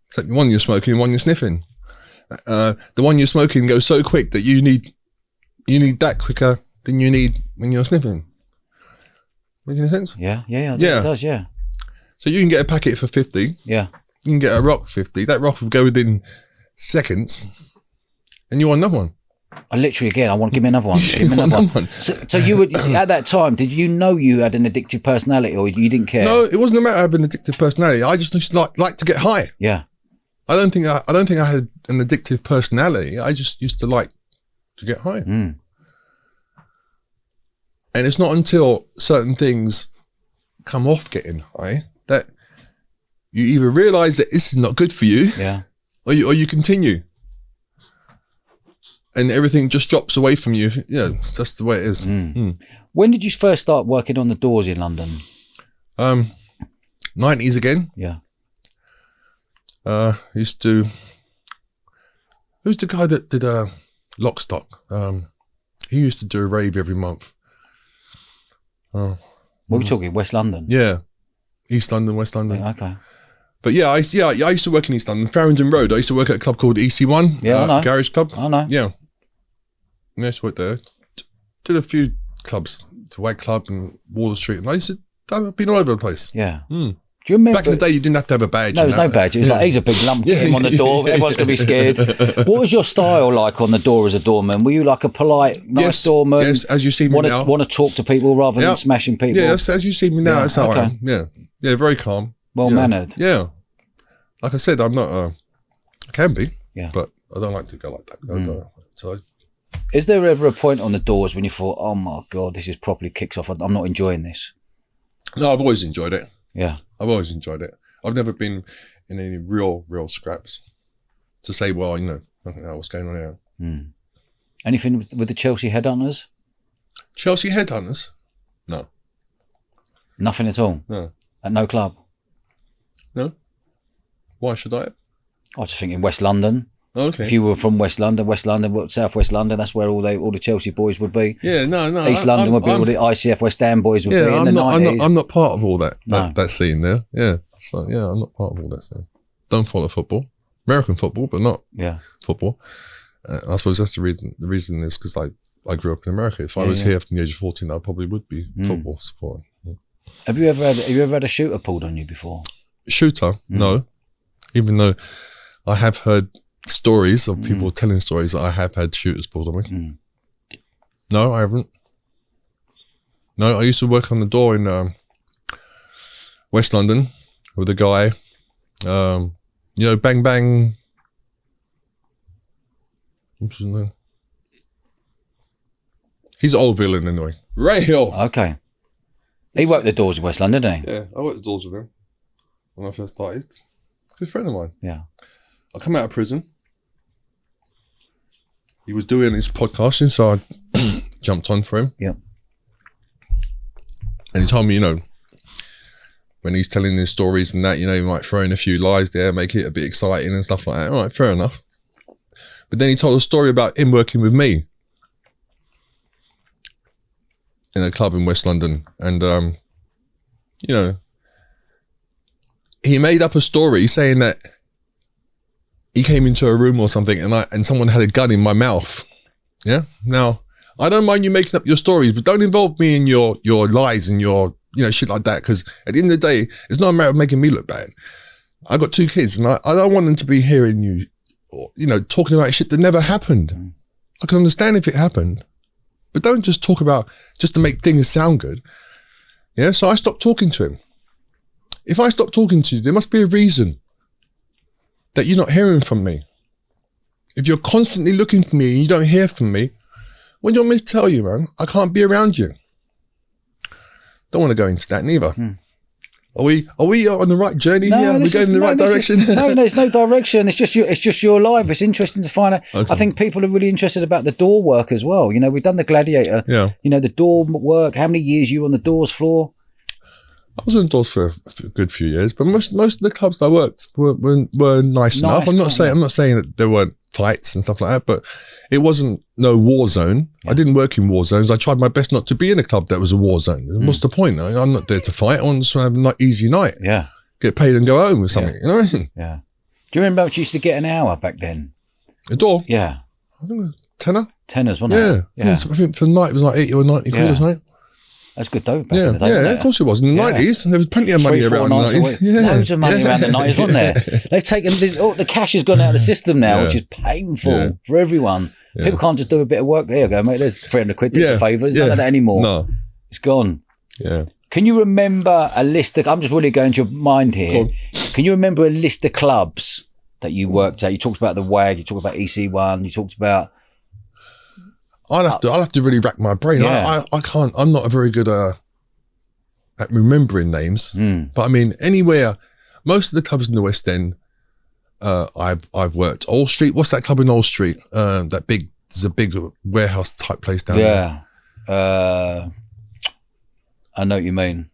Speaker 2: Except one you're smoking, one you're sniffing. The one you're smoking goes so quick that you need that quicker than you need when you're sniffing. Making any sense?
Speaker 1: Yeah. It does, yeah.
Speaker 2: So you can get a packet for 50.
Speaker 1: Yeah.
Speaker 2: You can get a rock for 50. That rock will go within seconds, and you want another one.
Speaker 1: I literally, again, I want to give me another one. Give me another one. So you would, at that time, did you know you had an addictive personality, or you didn't care?
Speaker 2: No, it wasn't a matter of an addictive personality. I just like to get high.
Speaker 1: Yeah.
Speaker 2: I don't think I had an addictive personality. I just used to like to get high.
Speaker 1: Mm.
Speaker 2: And it's not until certain things come off getting high that you either realize that this is not good for you,
Speaker 1: yeah,
Speaker 2: or you continue. And everything just drops away from you. Yeah, it's just the way it is.
Speaker 1: Mm. Mm. When did you first start working on the doors in London?
Speaker 2: 90s again.
Speaker 1: Yeah.
Speaker 2: Used to. Who's the guy that did Lock Stock? He used to do a rave every month.
Speaker 1: What are we talking? West London?
Speaker 2: Yeah, East London, West London.
Speaker 1: Yeah, okay.
Speaker 2: But yeah, I used to work in East London, Farringdon Road. I used to work at a club called EC1.
Speaker 1: Yeah, I know.
Speaker 2: Garage Club.
Speaker 1: I know.
Speaker 2: Yeah. I used to work there. Did a few clubs, to White Club and Water Street, and I've been all over the place.
Speaker 1: Yeah. Mm. Do you remember?
Speaker 2: Back in the day, you didn't have to have a badge.
Speaker 1: No, there was no badge. It was like, he's a big lump, get him on the door. Everyone's going to be scared. What was your style like on the door as a doorman? Were you like a polite, nice doorman?
Speaker 2: Yes, as you see me now.
Speaker 1: Want to talk to people rather than smashing people?
Speaker 2: Yes, as you see me now, that's how I am. Yeah. Yeah, very calm.
Speaker 1: Well-mannered.
Speaker 2: Yeah. Like I said, I'm not, I can be,
Speaker 1: yeah,
Speaker 2: but I don't like to go like that.
Speaker 1: Is there ever a point on the doors when you thought, oh my God, this is properly kicks off, I'm not enjoying this?
Speaker 2: No, I've always enjoyed it.
Speaker 1: Yeah.
Speaker 2: I've always enjoyed it. I've never been in any real scraps to say, well, I don't know what's going on here.
Speaker 1: Mm. Anything with the Chelsea Headhunters?
Speaker 2: Chelsea Headhunters? No.
Speaker 1: Nothing at all?
Speaker 2: No.
Speaker 1: At no club?
Speaker 2: No. Why should I?
Speaker 1: I was just thinking West London.
Speaker 2: Okay.
Speaker 1: If you were from West London, South West London, that's where all the Chelsea boys would be.
Speaker 2: Yeah, no.
Speaker 1: East London would be all the ICF West Ham boys would be in the 90s.
Speaker 2: I'm not part of all that scene there. Yeah. So yeah, I'm not part of all that scene. Don't follow football. American football, but not football. I suppose that's the reason. The reason is because I grew up in America. If I was here from the age of 14, I probably would be football supporter. Yeah.
Speaker 1: Have you ever had a shooter pulled on you before?
Speaker 2: Shooter? No. Even though I have heard stories of people telling stories that I have had shooters pulled on me. Mm. No, I haven't. No, I used to work on the door in West London with a guy, Bang Bang. What's his name? He's an old villain anyway. Ray Hill.
Speaker 1: Okay. He worked the doors in West London, didn't he?
Speaker 2: Yeah, I worked the doors with him when I first started. Good friend of mine.
Speaker 1: Yeah.
Speaker 2: I come out of prison. He was doing his podcasting, so I jumped on for him.
Speaker 1: Yeah.
Speaker 2: And he told me, when he's telling his stories and that, he might throw in a few lies there, make it a bit exciting and stuff like that. All right, fair enough. But then he told a story about him working with me in a club in West London. And, he made up a story saying that he came into a room or something and someone had a gun in my mouth. Yeah. Now, I don't mind you making up your stories, but don't involve me in your lies and your, shit like that. Because at the end of the day, it's not a matter of making me look bad. I got 2 kids and I don't want them to be hearing you, talking about shit that never happened. Mm. I can understand if it happened, but don't just talk about just to make things sound good. Yeah. So I stopped talking to him. If I stop talking to you, there must be a reason that you're not hearing from me. If you're constantly looking for me and you don't hear from me, what do you want me to tell you, man? I can't be around you. Don't want to go into that neither. Hmm. Are we on the right journey here? Are we going in the right direction?
Speaker 1: No, there's no direction. It's just your life. It's interesting to find out. Okay. I think people are really interested about the door work as well. We've done the Gladiator. Yeah. The door work. How many years you were on the doors floor?
Speaker 2: I was on the doors for a good few years, but most of the clubs I worked were nice enough. I'm not saying that they weren't fights and stuff like that, but it wasn't no war zone. I didn't work in war zones. I tried my best not to be in a club that was a war zone. What's the point? I'm not there to fight. I want to have an easy night.
Speaker 1: Yeah.
Speaker 2: Get paid and go home with something. You know what I mean?
Speaker 1: Yeah. Do you remember how much you used to get an hour back then?
Speaker 2: A door?
Speaker 1: Yeah.
Speaker 2: I think it was tenner.
Speaker 1: Tenors, wasn't it?
Speaker 2: Yeah. I think for the night it was like 80 or 90 quid or something.
Speaker 1: That's good dough back in the day,
Speaker 2: yeah, of course it was. In the 90s, there was plenty of money around the 90s.
Speaker 1: Loads of money around the 90s, wasn't there? They've taken this, the cash has gone out of the system now, which is painful for everyone. People can't just do a bit of work. There you go, mate. There's 300 quid. Do a favour. There's none of that anymore.
Speaker 2: No.
Speaker 1: It's gone.
Speaker 2: Yeah.
Speaker 1: Can you remember a list of, I'm just really going to your mind here. Can you remember a list of clubs that you worked at? You talked about the WAG, you talked about EC1, you talked about...
Speaker 2: I'll have to really rack my brain. I can't, I'm not a very good at remembering names, but I mean, anywhere, most of the clubs in the West End, I've worked. Old Street, what's that club in Old Street? There's a big warehouse type place down there. I
Speaker 1: know what you mean.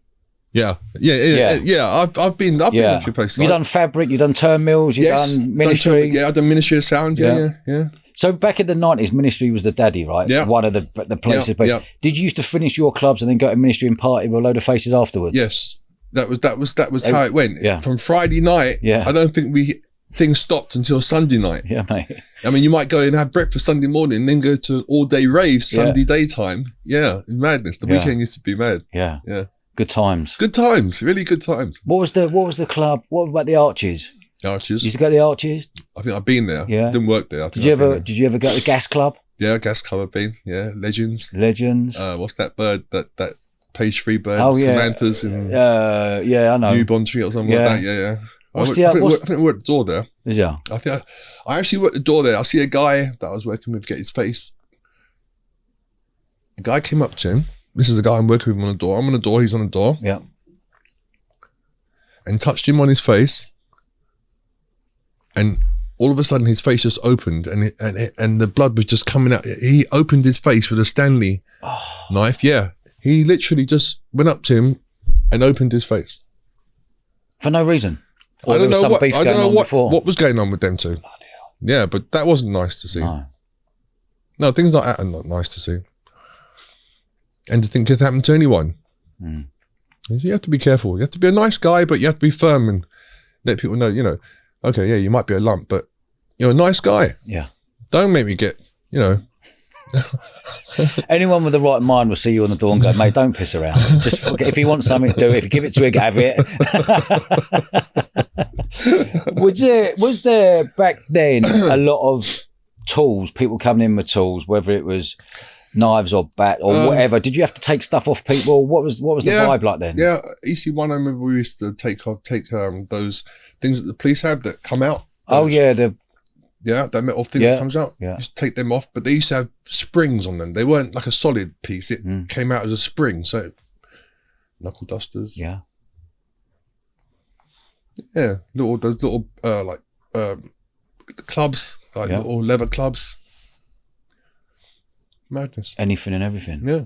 Speaker 2: Yeah. I've been a few places.
Speaker 1: You've done Fabric, you've done Turn Mills, you've done Ministry.
Speaker 2: I've done Ministry of Sound. Yeah.
Speaker 1: So back in the 90s, Ministry was the daddy, right?
Speaker 2: Yeah.
Speaker 1: One of the places. But did you used to finish your clubs and then go to Ministry and party with a load of faces afterwards?
Speaker 2: Yes. That was how it went. Yeah. From Friday night, I don't think things stopped until Sunday night.
Speaker 1: Yeah, mate.
Speaker 2: I mean, you might go and have breakfast Sunday morning and then go to all-day raves Sunday daytime. Yeah, madness. The weekend used to be mad.
Speaker 1: Yeah. Good times.
Speaker 2: Good times. Really good times.
Speaker 1: What was the club? What about the Arches?
Speaker 2: Arches.
Speaker 1: You used to go to the Arches?
Speaker 2: I think I've been there. Yeah. Didn't work there.
Speaker 1: Did you ever go to the Gas Club?
Speaker 2: Yeah, Gas Club I've been. Yeah. Legends.
Speaker 1: What's
Speaker 2: that bird? That page 3 bird?
Speaker 1: Oh, yeah.
Speaker 2: Samantha's and
Speaker 1: I know.
Speaker 2: New Bond Street or something like that. Yeah. I think I worked the door there.
Speaker 1: Is ya?
Speaker 2: I think I actually worked the door there. I see a guy that I was working with get his face. The guy came up to him. This is the guy I'm working with on the door. I'm on the door. He's on the door.
Speaker 1: Yeah.
Speaker 2: And touched him on his face. And all of a sudden his face just opened and the blood was just coming out. He opened his face with a Stanley knife. Yeah. He literally just went up to him and opened his face.
Speaker 1: For no reason? Or
Speaker 2: I don't know
Speaker 1: what
Speaker 2: what was going on with them two. Yeah, but that wasn't nice to see. No, things like that are not nice to see. And to think it happened to anyone. You have to be careful. You have to be a nice guy, but you have to be firm and let people know, you know, okay, yeah, you might be a lump, but you're a nice guy.
Speaker 1: Yeah.
Speaker 2: Don't make me get, you know.
Speaker 1: Anyone with the right mind will see you on the door and go, mate, don't piss around. Just if you want something, do it. If you give it to him, have it. Was there back then a lot of tools, people coming in with tools, whether it was knives or bat or whatever? Did you have to take stuff off people? What was the vibe like then?
Speaker 2: Yeah, EC1, I remember we used to take those things that the police have that come out. That metal thing that comes out. Yeah. Just take them off. But they used to have springs on them. They weren't like a solid piece. It came out as a spring. So knuckle dusters.
Speaker 1: Yeah.
Speaker 2: Yeah. Those little clubs, little leather clubs. Madness.
Speaker 1: Anything and everything.
Speaker 2: Yeah.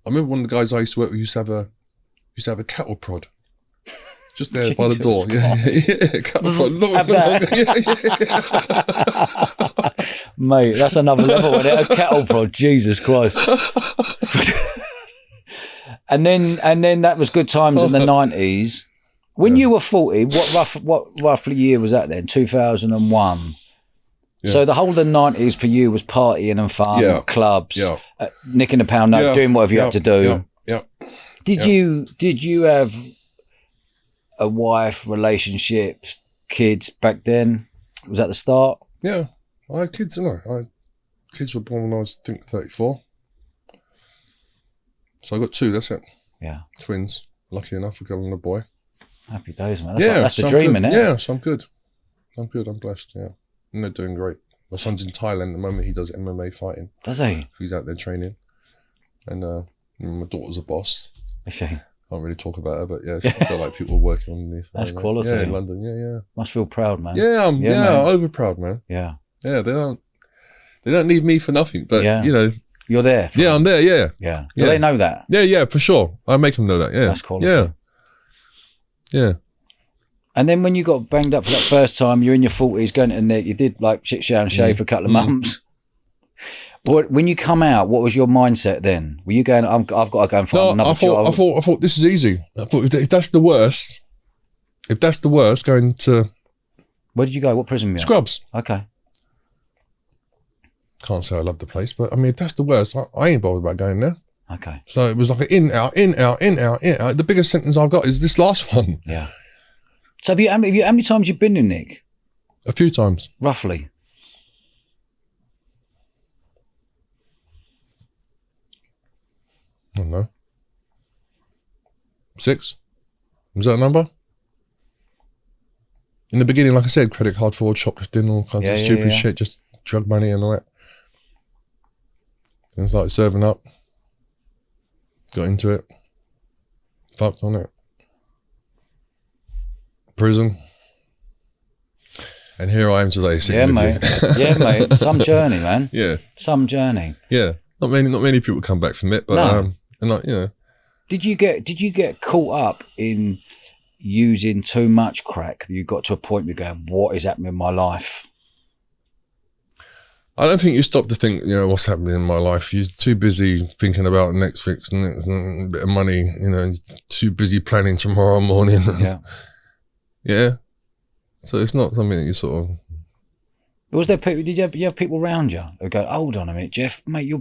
Speaker 2: I remember one of the guys I used to work with used to have a cattle prod. Just there by the door.
Speaker 1: Mate, that's another level, isn't it? A cattle prod, Jesus Christ. and then that was good times in the 90s. When you were 40, what roughly year was that then? 2001. Yeah. So the whole of the 90s for you was partying and fun, clubs, nicking a pound note, doing whatever you had to do. Did you have a wife, relationship, kids back then? Was that the start?
Speaker 2: Yeah, I had kids, didn't I? Kids were born when I was, I think, 34. So I got 2, that's it. Yeah. Twins. Lucky enough, a girl and a boy.
Speaker 1: Happy days, man. That's the dream, innit?
Speaker 2: Yeah, so I'm good. I'm blessed, yeah. And they're doing great. My son's in Thailand at the moment. He does MMA fighting.
Speaker 1: Does he?
Speaker 2: He's out there training. And my daughter's a boss.
Speaker 1: Is she?
Speaker 2: Can't really talk about her, but yeah, I feel like people working on this.
Speaker 1: That's quality.
Speaker 2: Yeah, in London. Yeah.
Speaker 1: Must feel proud, man.
Speaker 2: Yeah, I'm over proud, man.
Speaker 1: Yeah.
Speaker 2: Yeah, they don't need me for nothing, but you know.
Speaker 1: You're there.
Speaker 2: Yeah, I'm there, yeah.
Speaker 1: Yeah. Do they know that?
Speaker 2: Yeah, for sure. I make them know that, yeah.
Speaker 1: That's quality.
Speaker 2: Yeah.
Speaker 1: And then when you got banged up for that first time, you're in your 40s, going to the Nick, you did like shit, shower and shave for a couple of months. When you come out, what was your mindset then? Were you going, I've got to go and find another job?
Speaker 2: I thought this is easy. I thought if that's the worst, going to...
Speaker 1: Where did you go? What prison were you at?
Speaker 2: Scrubs.
Speaker 1: Okay.
Speaker 2: Can't say I love the place, but I mean, if that's the worst, I ain't bothered about going there.
Speaker 1: Okay.
Speaker 2: So it was like an in, out, in, out, in, out, in, out. The biggest sentence I've got is this last one.
Speaker 1: Yeah. So how many times you've been in, Nick?
Speaker 2: A few times.
Speaker 1: Roughly?
Speaker 2: I don't know. 6? Was that a number? In the beginning, like I said, credit card fraud, shoplifting, all kinds of stupid shit, just drug money and all that. And started serving up. Got into it. Fucked on it. Prison. And here I am today sitting with you.
Speaker 1: Yeah, mate. Some journey, man.
Speaker 2: Yeah.
Speaker 1: Some journey.
Speaker 2: Yeah. Not many people come back from it, but and like, you know.
Speaker 1: Did you get caught up in using too much crack that you got to a point where you're going, what is happening in my life?
Speaker 2: I don't think you stop to think, you know, what's happening in my life. You're too busy thinking about next fix and a bit of money, you know, too busy planning tomorrow morning.
Speaker 1: Yeah.
Speaker 2: Yeah. So it's not something that you sort of...
Speaker 1: Was there people, did you have people around you who go, hold on a minute, Jeff, mate,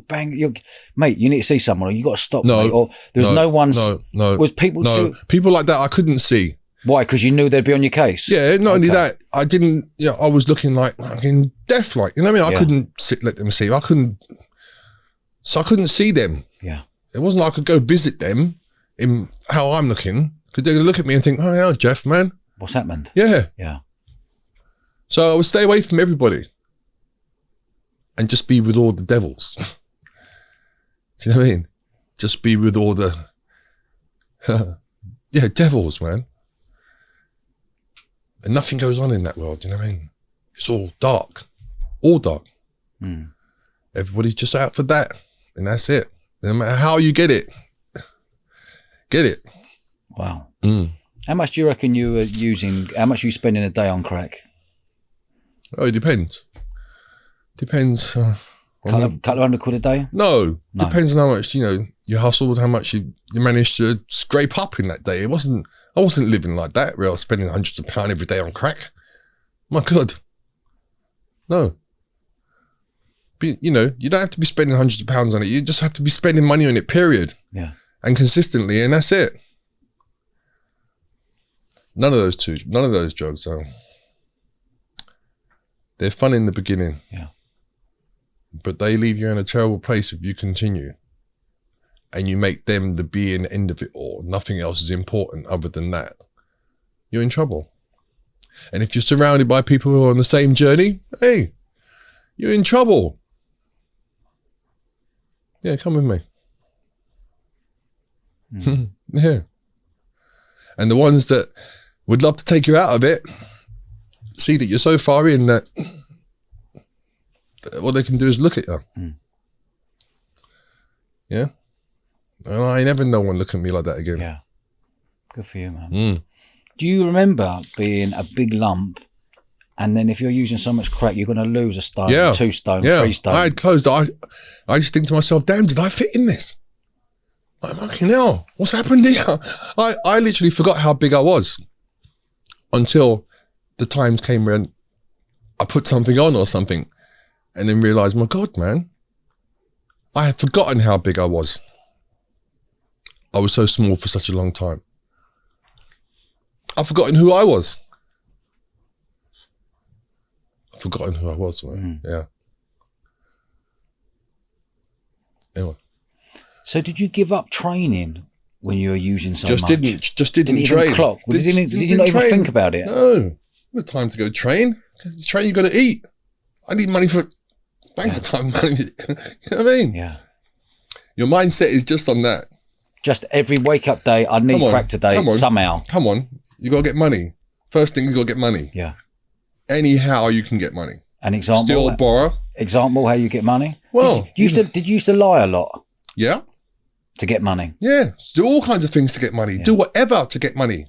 Speaker 1: mate, you need to see someone, or you got to stop, mate, or there's no one...
Speaker 2: No.
Speaker 1: Was people...
Speaker 2: People like that I couldn't see.
Speaker 1: Why? Because you knew they'd be on your case?
Speaker 2: Yeah, not only that, I didn't, you know, I was looking like fucking deaf, like, you know what I mean? I couldn't let them see. I couldn't see them.
Speaker 1: Yeah.
Speaker 2: It wasn't like I could go visit them in how I'm looking, because they'd look at me and think, oh yeah, Jeff, man.
Speaker 1: What's happened?
Speaker 2: Yeah.
Speaker 1: Yeah.
Speaker 2: So I would stay away from everybody and just be with all the devils. Do you know what I mean? Just be with all the, devils, man. And nothing goes on in that world, do you know what I mean? It's all dark. All dark.
Speaker 1: Mm.
Speaker 2: Everybody's just out for that. And that's it. No matter how you get it. Get it.
Speaker 1: Wow.
Speaker 2: Mm.
Speaker 1: How much do you reckon you were using, how much are you spending a day on crack?
Speaker 2: Oh, it depends. Depends.
Speaker 1: Couple of £100 a day?
Speaker 2: No. Depends on how much, you know, you hustled, how much you managed to scrape up in that day. I wasn't living like that, where I was spending hundreds of pounds every day on crack. My God. No. But, you know, you don't have to be spending hundreds of pounds on it. You just have to be spending money on it, period.
Speaker 1: Yeah.
Speaker 2: And consistently, and that's it. None of those drugs, though. They're fun in the beginning.
Speaker 1: Yeah.
Speaker 2: But they leave you in a terrible place if you continue. And you make them the be and end of it all. Nothing else is important other than that. You're in trouble. And if you're surrounded by people who are on the same journey, hey, you're in trouble. Yeah, come with me. Mm. Yeah. And the ones that would love to take you out of it, see that you're so far in that all they can do is look at you.
Speaker 1: Mm.
Speaker 2: Yeah. And I never know one look at me like that again.
Speaker 1: Yeah. Good for you, man.
Speaker 2: Mm.
Speaker 1: Do you remember being a big lump, and then if you're using so much crack, you're going to lose a stone, 2 stone, 3 stone?
Speaker 2: I had closed. I used to think to myself, damn, did I fit in this? Like, fucking hell, what's happened here? I literally forgot how big I was until the times came when I put something on or something, and then realized, my God, man, I had forgotten how big I was. I was so small for such a long time. I've forgotten who I was. I've forgotten who I was, man. Yeah. Anyway.
Speaker 1: So did you give up training when you were using so
Speaker 2: much? Didn't
Speaker 1: even
Speaker 2: train.
Speaker 1: Clock? Did you not even think about it?
Speaker 2: No. No time to go train. Because to train, you got to eat. I need money for bank time money. You know what I mean? Yeah. Your mindset is just on that. Just every wake up day, I need crack today somehow. Come on. You got to get money. First thing, you got to get money. Yeah. Anyhow you can get money. An example? Still borrow. Example how you get money? Well. Did you used to lie a lot? Yeah. To get money? Yeah. Do all kinds of things to get money. Yeah. Do whatever to get money.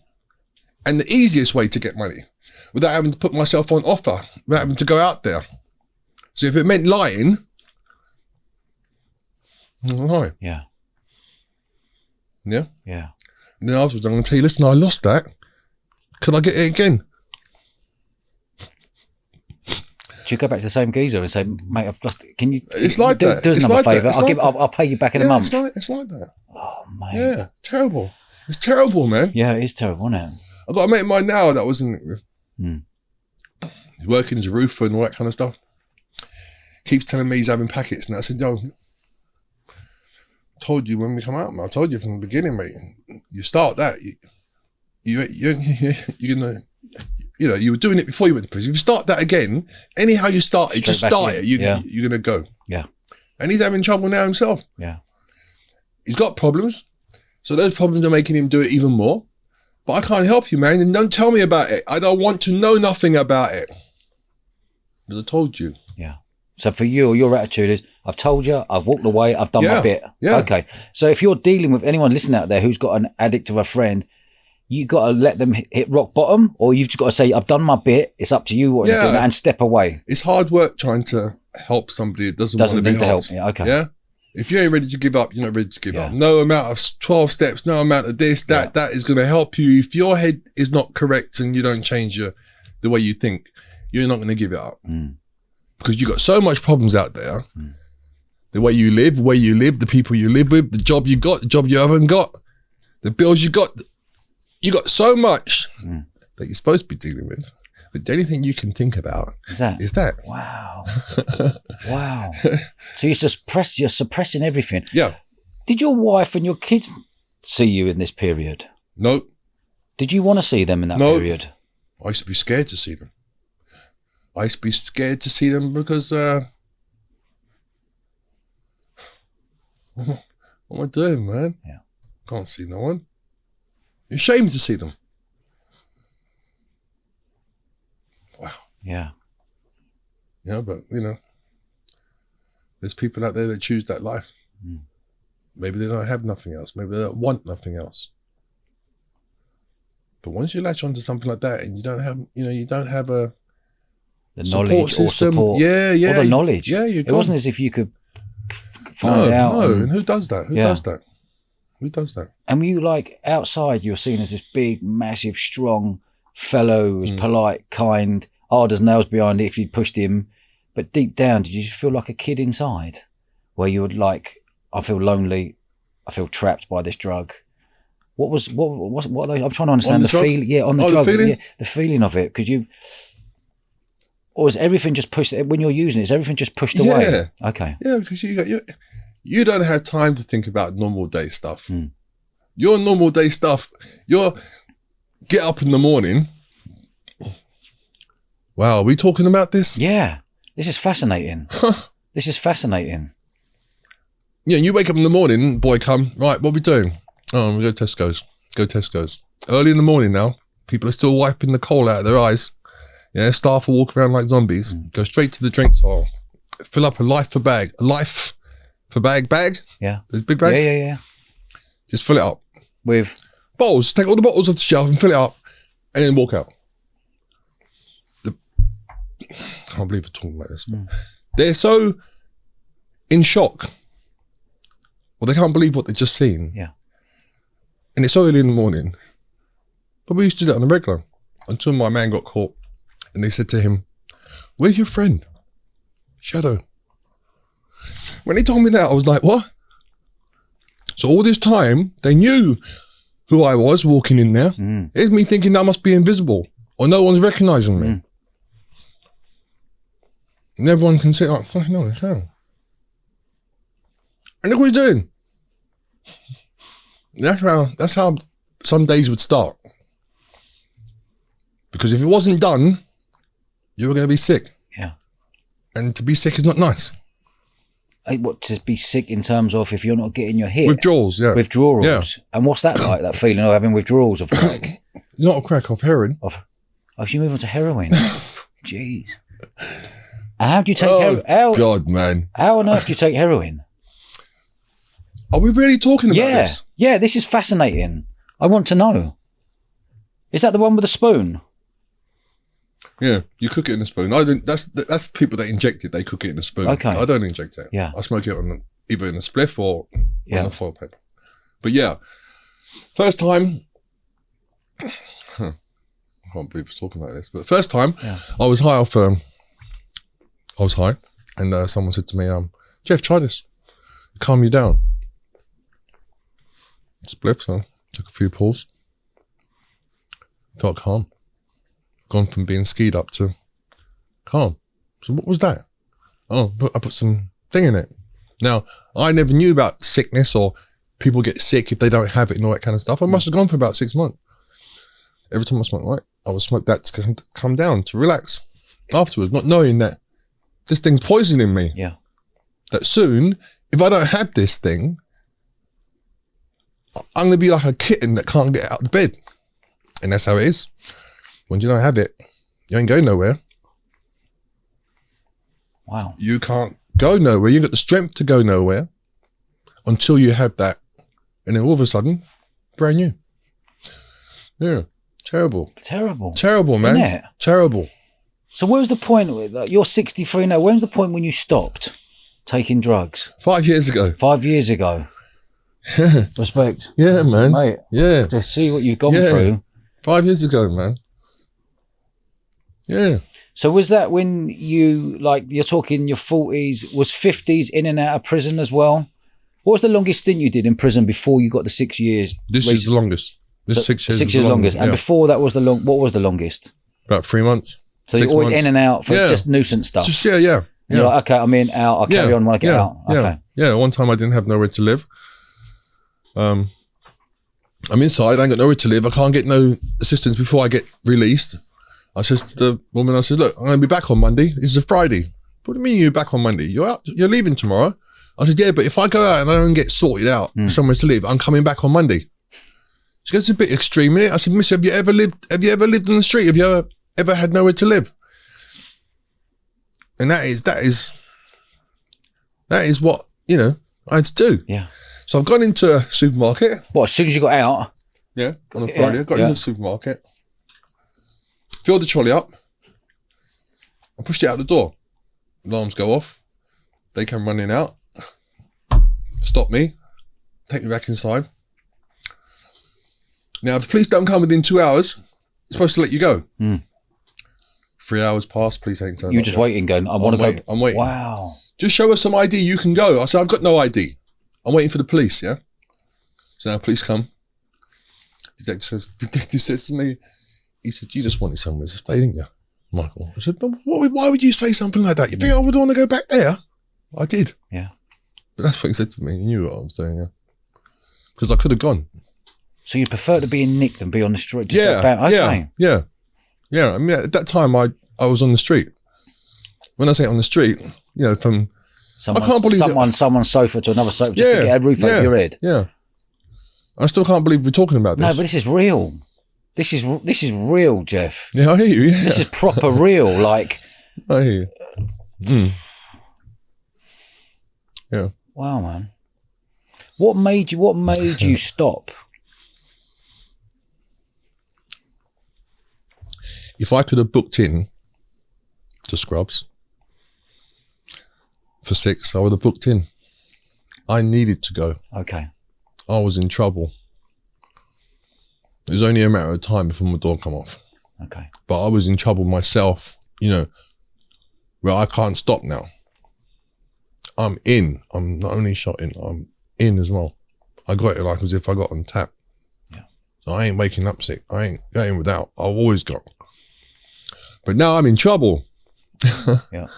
Speaker 2: And the easiest way to get money without having to put myself on offer, without having to go out there. So if it meant lying, I'll lie.
Speaker 1: Yeah.
Speaker 2: Yeah?
Speaker 1: Yeah.
Speaker 2: And then afterwards, I'm going to tell you, listen, I lost that. Can I get it again?
Speaker 1: Do you go back to the same geezer and say, mate, I've lost it. Can you
Speaker 2: it's like that.
Speaker 1: Do us another favour? I'll pay you back in a month.
Speaker 2: It's like that.
Speaker 1: Oh, mate.
Speaker 2: Yeah, terrible. It's terrible, man.
Speaker 1: Yeah, it is terrible, isn't it?
Speaker 2: I've got a mate of mine now that wasn't he's working as a roofer and all that kind of stuff. Keeps telling me he's having packets, and I said, yo, told you when we come out, man. I told you from the beginning, mate. You start that, you're gonna, you were doing it before you went to prison. If you start that again, anyhow you start it, just start it. You're gonna go.
Speaker 1: Yeah.
Speaker 2: And he's having trouble now himself.
Speaker 1: Yeah.
Speaker 2: He's got problems, so those problems are making him do it even more. But I can't help you, man, and don't tell me about it. I don't want to know nothing about it. Because I told you.
Speaker 1: Yeah. So for you, your attitude is, I've told you, I've walked away, I've done my bit.
Speaker 2: Yeah.
Speaker 1: Okay. So if you're dealing with anyone listening out there who's got an addict or a friend, you got to let them hit rock bottom, or you've just got to say, I've done my bit, it's up to you what you're doing, and step away.
Speaker 2: It's hard work trying to help somebody that doesn't want to be helped.
Speaker 1: Yeah, okay.
Speaker 2: Yeah? If you ain't ready to give up, you're not ready to give up. No amount of 12 steps, no amount of this, that is going to help you. If your head is not correct and you don't change the way you think, you're not going to give it up. Because you got so much problems out there. The way you live, the people you live with, the job you got, the job you haven't got, the bills you got. You got so much that you're supposed to be dealing with. But the only thing you can think about is that.
Speaker 1: Wow. Wow. So you're suppressing everything.
Speaker 2: Yeah.
Speaker 1: Did your wife and your kids see you in this period?
Speaker 2: No.
Speaker 1: Did you want to see them in that period?
Speaker 2: I used to be scared to see them. Because what am I doing, man?
Speaker 1: Yeah.
Speaker 2: Can't see no one. You're ashamed to see them. Wow.
Speaker 1: Yeah.
Speaker 2: Yeah, but there's people out there that choose that life. Maybe they don't have nothing else. Maybe they don't want nothing else. But once you latch onto something like that and you don't have a
Speaker 1: knowledge
Speaker 2: system,
Speaker 1: or support.
Speaker 2: Yeah.
Speaker 1: Or the knowledge.
Speaker 2: Yeah,
Speaker 1: it wasn't as if you could find out.
Speaker 2: No, and who does that? Who does that? Who does that?
Speaker 1: And you outside, you're seen as this big, massive, strong fellow who was polite, kind, hard as nails behind it if you pushed him. But deep down, did you just feel like a kid inside? Where you would I feel lonely, I feel trapped by this drug. What are those? I'm trying to understand the feeling. Yeah, on the drug. The feeling of it. Or is everything just pushed, when you're using it, is everything just pushed away?
Speaker 2: Yeah.
Speaker 1: Okay.
Speaker 2: Yeah, because you don't have time to think about normal day stuff. Your normal day stuff, get up in the morning. Wow, are we talking about this?
Speaker 1: Yeah, this is fascinating. This is fascinating.
Speaker 2: Yeah, and you wake up in the morning, boy come, right, what are we doing? Oh, we go to Tesco's. Early in the morning now, people are still wiping the coal out of their eyes. Yeah, staff will walk around like zombies. Go straight to the drinks hall. Fill up a life for bag.
Speaker 1: Yeah.
Speaker 2: There's big bags?
Speaker 1: Yeah.
Speaker 2: Just fill it up.
Speaker 1: With?
Speaker 2: Bottles. Take all the bottles off the shelf and fill it up. And then walk out. I can't believe we're talking like this. They're so in shock. Well, they can't believe what they've just seen.
Speaker 1: Yeah.
Speaker 2: And it's early in the morning. But we used to do that on the regular. Until my man got caught. And they said to him, where's your friend? Shadow. When they told me that, I was like, what? So all this time, they knew who I was walking in there. It's me thinking I must be invisible or no one's recognizing me. And everyone can say, oh, no, it's not. And look what you're doing. That's how some days would start. Because if it wasn't done, you were going to be sick.
Speaker 1: Yeah.
Speaker 2: And to be sick is not nice.
Speaker 1: What, to be sick in terms of if you're not getting your hit?
Speaker 2: Withdrawals, yeah.
Speaker 1: Withdrawals.
Speaker 2: Yeah.
Speaker 1: And what's that like, that feeling of having withdrawals of crack?
Speaker 2: Not of crack, of heroin.
Speaker 1: You move on to heroin. Jeez. And how do you take heroin?
Speaker 2: God, man.
Speaker 1: How on earth do you take heroin?
Speaker 2: Are we really talking about this?
Speaker 1: Yeah, this is fascinating. I want to know. Is that the one with the spoon?
Speaker 2: Yeah, you cook it in a spoon. I don't. That's people that inject it. They cook it in a spoon.
Speaker 1: Okay.
Speaker 2: I don't inject it.
Speaker 1: Yeah.
Speaker 2: I smoke it on either in a spliff or on a foil paper. But yeah, first time. I can't believe we're talking like this. But first time, I was high off. I was high, and someone said to me, "Jeff, try this. Calm you down." Spliff. So took a few pulls. Felt calm. Gone from being skied up to calm. So what was that? Oh, I put some thing in it. Now, I never knew about sickness or people get sick if they don't have it and all that kind of stuff. I must have gone for about 6 months. Every time I smoked, right, I would smoke that to come down, to relax afterwards, not knowing that this thing's poisoning me.
Speaker 1: Yeah. That
Speaker 2: soon, if I don't have this thing, I'm going to be like a kitten that can't get out of the bed. And that's how it is. When you don't have it, you ain't going nowhere.
Speaker 1: Wow.
Speaker 2: You can't go nowhere. You got the strength to go nowhere until you have that. And then all of a sudden, brand new. Yeah. Terrible.
Speaker 1: Terrible.
Speaker 2: Terrible, man.
Speaker 1: Isn't it?
Speaker 2: Terrible.
Speaker 1: So where was the point with you're 63 now? When was the point when you stopped taking drugs?
Speaker 2: 5 years ago.
Speaker 1: 5 years ago. Respect.
Speaker 2: Yeah, man.
Speaker 1: Mate.
Speaker 2: Yeah.
Speaker 1: To see what you've gone through.
Speaker 2: 5 years ago, man. Yeah.
Speaker 1: So was that when you, like, you're talking your 40s, was 50s in and out of prison as well? What was the longest stint you did in prison before you got the 6 years?
Speaker 2: This is the longest. This 6 years.
Speaker 1: 6 years longest. And before that was what was the longest?
Speaker 2: About 3 months.
Speaker 1: So you're always in and out for just nuisance stuff?
Speaker 2: Just,
Speaker 1: You're like, okay, I'm in, out, I'll carry on when I get out. Okay.
Speaker 2: Yeah, one time I didn't have nowhere to live. I'm inside, I ain't got nowhere to live. I can't get no assistance before I get released. I said to the woman, I said, look, I'm going to be back on Monday. This is a Friday. What do you mean you're back on Monday? You're leaving tomorrow. I said, yeah, but if I go out and I don't get sorted out somewhere to live, I'm coming back on Monday. She goes, it's a bit extreme, innit? I said, miss, have you ever lived on the street? Have you ever had nowhere to live? And that is what, I had to do.
Speaker 1: Yeah.
Speaker 2: So I've gone into a supermarket.
Speaker 1: What, as soon as you got out?
Speaker 2: Yeah, on a Friday. I got into the supermarket, filled the trolley up, I pushed it out the door. Alarms go off. They come running out, stop me, take me back inside. Now, if the police don't come within 2 hours, they're supposed to let you go. 3 hours passed, police ain't turned up.
Speaker 1: You're just waiting, going, I want to go.
Speaker 2: I'm waiting.
Speaker 1: Wow.
Speaker 2: Just show us some ID, you can go. I said, I've got no ID. I'm waiting for the police, yeah? So now police come. Detective says to me, he said, you just wanted somewhere to stay, didn't you, Michael? I said, no, why would you say something like that? You think I would want to go back there? I did.
Speaker 1: Yeah.
Speaker 2: But that's what he said to me. He knew what I was doing, yeah. Because I could have gone.
Speaker 1: So you'd prefer to be in nicked than be on the street? Just
Speaker 2: Yeah. I mean, at that time, I was on the street. When I say on the street, from... I can't believe someone's sofa to another sofa just to get a roof over your head. Yeah. I still can't believe we're talking about this.
Speaker 1: No, but this is real. This is real, Jeff.
Speaker 2: Yeah, I hear you. Yeah.
Speaker 1: This is proper real. Like,
Speaker 2: I hear you. Yeah.
Speaker 1: Wow, man. What made you stop?
Speaker 2: If I could have booked in to Scrubs for 6, I would have booked in. I needed to go.
Speaker 1: Okay.
Speaker 2: I was in trouble. It was only a matter of time before my door come off.
Speaker 1: Okay. But
Speaker 2: I was in trouble myself, where I can't stop now. I'm in. I'm not only shot in, I'm in as well. I got it like as if I got on tap.
Speaker 1: Yeah.
Speaker 2: So I ain't waking up sick. I ain't going without. I've always got. But now I'm in trouble.
Speaker 1: Yeah.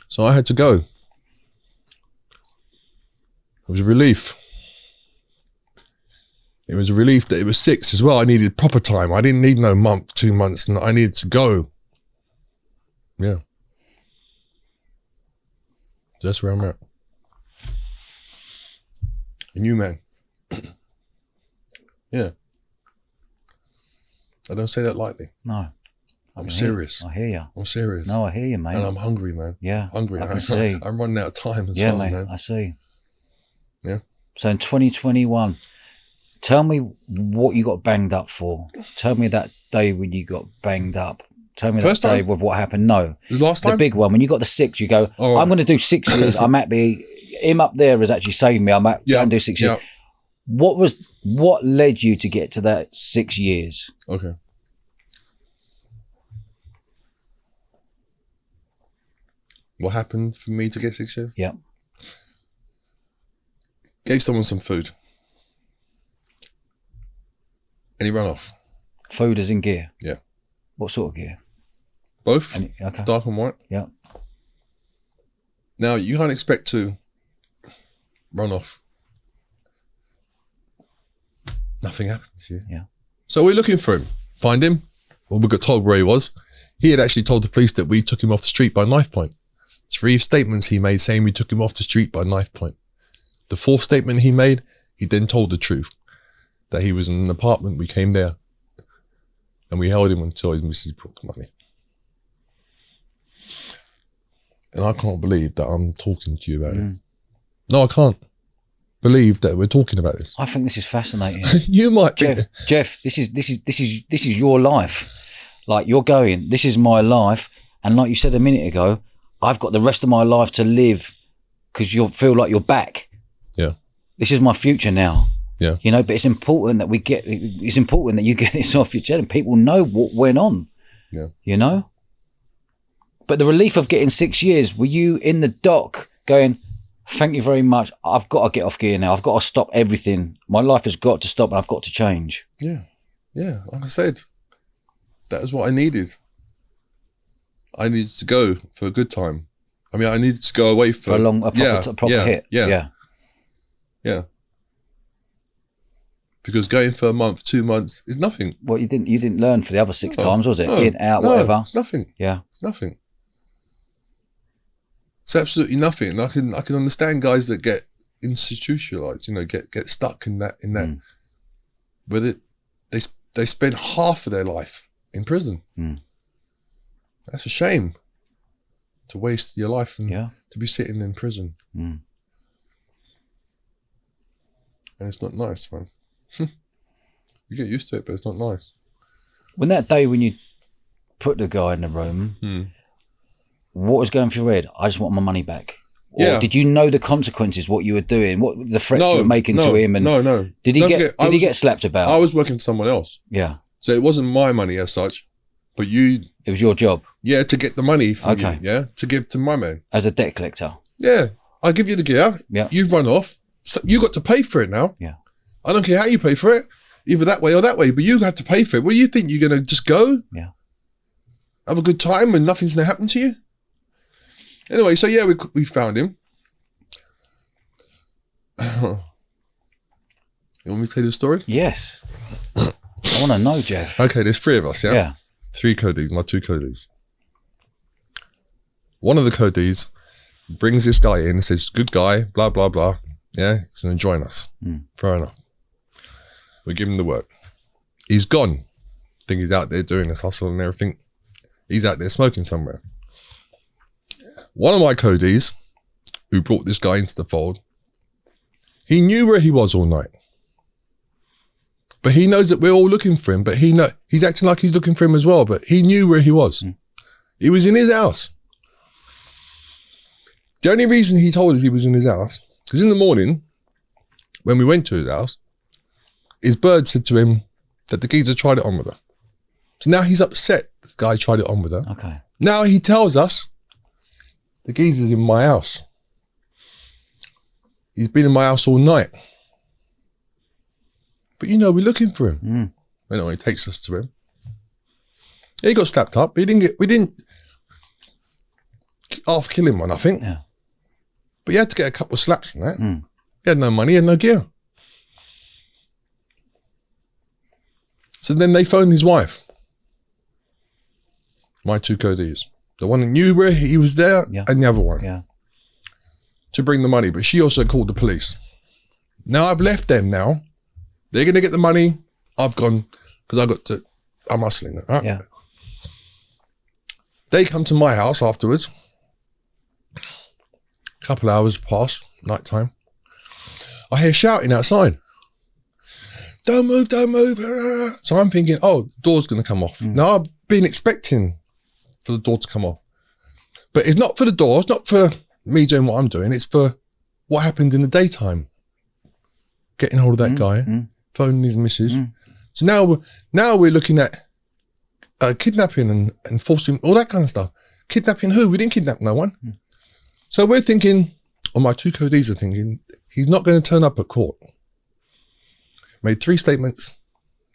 Speaker 2: So I had to go. It was a relief. It was a relief that it was 6 as well. I needed proper time. I didn't need no month, 2 months. I needed to go. Yeah. That's where I'm at. A new man. Yeah. I don't say that lightly.
Speaker 1: No.
Speaker 2: I'm serious.
Speaker 1: I hear you.
Speaker 2: I'm serious.
Speaker 1: No, I hear you, mate.
Speaker 2: And I'm hungry, man.
Speaker 1: Yeah.
Speaker 2: Hungry.
Speaker 1: I can see.
Speaker 2: I'm running out of time as
Speaker 1: well,
Speaker 2: well,
Speaker 1: mate,
Speaker 2: man.
Speaker 1: I see.
Speaker 2: Yeah.
Speaker 1: So in 2021, Tell me what you got banged up for. Tell me that day when you got banged up. Tell me
Speaker 2: First
Speaker 1: that day
Speaker 2: time?
Speaker 1: with what happened. No.
Speaker 2: The last time?
Speaker 1: The big one. When you got the 6, you go,
Speaker 2: Oh.
Speaker 1: I'm going to do 6 years. I'm happy. Him up there has actually saved me. I'm going to do 6 years. What led you to get to that 6 years?
Speaker 2: Okay. What happened for me to get 6 years?
Speaker 1: Yeah.
Speaker 2: Gave someone some food. And he ran off.
Speaker 1: Food as in gear?
Speaker 2: Yeah.
Speaker 1: What sort of gear?
Speaker 2: Both.
Speaker 1: Okay.
Speaker 2: Dark and white.
Speaker 1: Yeah.
Speaker 2: Now, you can't expect to run off. Nothing happened to you.
Speaker 1: Yeah.
Speaker 2: So we're looking for him. Find him. Well, we got told where he was. He had actually told the police that we took him off the street by knife point. 3 statements he made saying we took him off the street by knife point. The 4th statement he made, he then told the truth. That he was in an apartment, we came there. And we held him until his missus brought the money. And I can't believe that I'm talking to you about it. No, I can't believe that we're talking about this.
Speaker 1: I think this is fascinating.
Speaker 2: You might think
Speaker 1: Jeff, this is your life. Like, you're going, this is my life. And like you said a minute ago, I've got the rest of my life to live because you'll feel like you're back.
Speaker 2: Yeah.
Speaker 1: This is my future now.
Speaker 2: Yeah.
Speaker 1: You know, but it's important that it's important that you get this off your chest and people know what went on.
Speaker 2: Yeah.
Speaker 1: You know? But the relief of getting 6 years, were you in the dock going, thank you very much, I've got to get off gear now, I've got to stop everything, my life has got to stop and I've got to change?
Speaker 2: Yeah. Yeah. Like I said, that was what I needed. I needed to go for a good time. I mean, I needed to go away for
Speaker 1: a proper hit.
Speaker 2: Yeah. Because going for a month, 2 months is nothing.
Speaker 1: Well, you didn't learn for the other 6 times, was it? In, out, whatever.
Speaker 2: It's nothing.
Speaker 1: Yeah.
Speaker 2: It's nothing. It's absolutely nothing. And I can understand guys that get institutionalized, you know, get stuck in that. But they spend half of their life in prison. That's a shame. To waste your life and to be sitting in prison. And it's not nice, man. You get used to it, but it's not nice.
Speaker 1: When that day when you put the guy in the room, what was going through your head? I just want my money back. Or did you know the consequences, what you were doing, what the threats you were making to him? And
Speaker 2: no.
Speaker 1: Did he get slapped about?
Speaker 2: I was working for someone else.
Speaker 1: Yeah.
Speaker 2: So it wasn't my money as such, but it
Speaker 1: was your job.
Speaker 2: Yeah, to get the money from you. Yeah, to give to my man.
Speaker 1: As a debt collector.
Speaker 2: Yeah. I give you the gear.
Speaker 1: Yeah.
Speaker 2: You run off. So you got to pay for it now.
Speaker 1: Yeah.
Speaker 2: I don't care how you pay for it, either that way or that way, but you have to pay for it. What do you think? You're going to just go?
Speaker 1: Yeah.
Speaker 2: Have a good time and nothing's going to happen to you? Anyway, so yeah, we found him. You want me to tell you the story?
Speaker 1: Yes. I want to know, Jeff.
Speaker 2: Okay, there's 3 of us, yeah?
Speaker 1: Yeah.
Speaker 2: 3 codees, my 2 codees. One of the codees brings this guy in and says, good guy, blah, blah, blah. Yeah, he's going to join us. Fair enough. We give him the work. He's gone. I think he's out there doing his hustle and everything. He's out there smoking somewhere. One of my codees, who brought this guy into the fold, he knew where he was all night. But he knows that we're all looking for him, but he's acting like he's looking for him as well, but he knew where he was. He was in his house. The only reason he told us he was in his house, because in the morning, when we went to his house, his bird said to him that the geezer tried it on with her. So now he's upset this guy tried it on with her.
Speaker 1: Okay.
Speaker 2: Now he tells us the geezer's in my house. He's been in my house all night. But you know, we're looking for him. Anyway, he takes us to him. He got slapped up. We didn't half kill him or nothing.
Speaker 1: Yeah.
Speaker 2: But he had to get a couple of slaps on that. He had no money, he had no gear. So then they phoned his wife. My 2 codees. The one that knew where he was there and the other one.
Speaker 1: Yeah.
Speaker 2: To bring the money. But she also called the police. Now I've left them now. They're going to get the money. I've gone because I'm hustling. Right?
Speaker 1: Yeah.
Speaker 2: They come to my house afterwards. A couple hours pass, nighttime. I hear shouting outside. don't move, don't move. So I'm thinking, oh, door's going to come off. Now I've been expecting for the door to come off. But it's not for the door, it's not for me doing what I'm doing, it's for what happened in the daytime. Getting hold of that guy, phoning his missus. So now we're looking at kidnapping and forcing, all that kind of stuff. Kidnapping who? We didn't kidnap no one. So we're thinking, or my two codees are thinking, he's not going to turn up at court. Made 3 statements,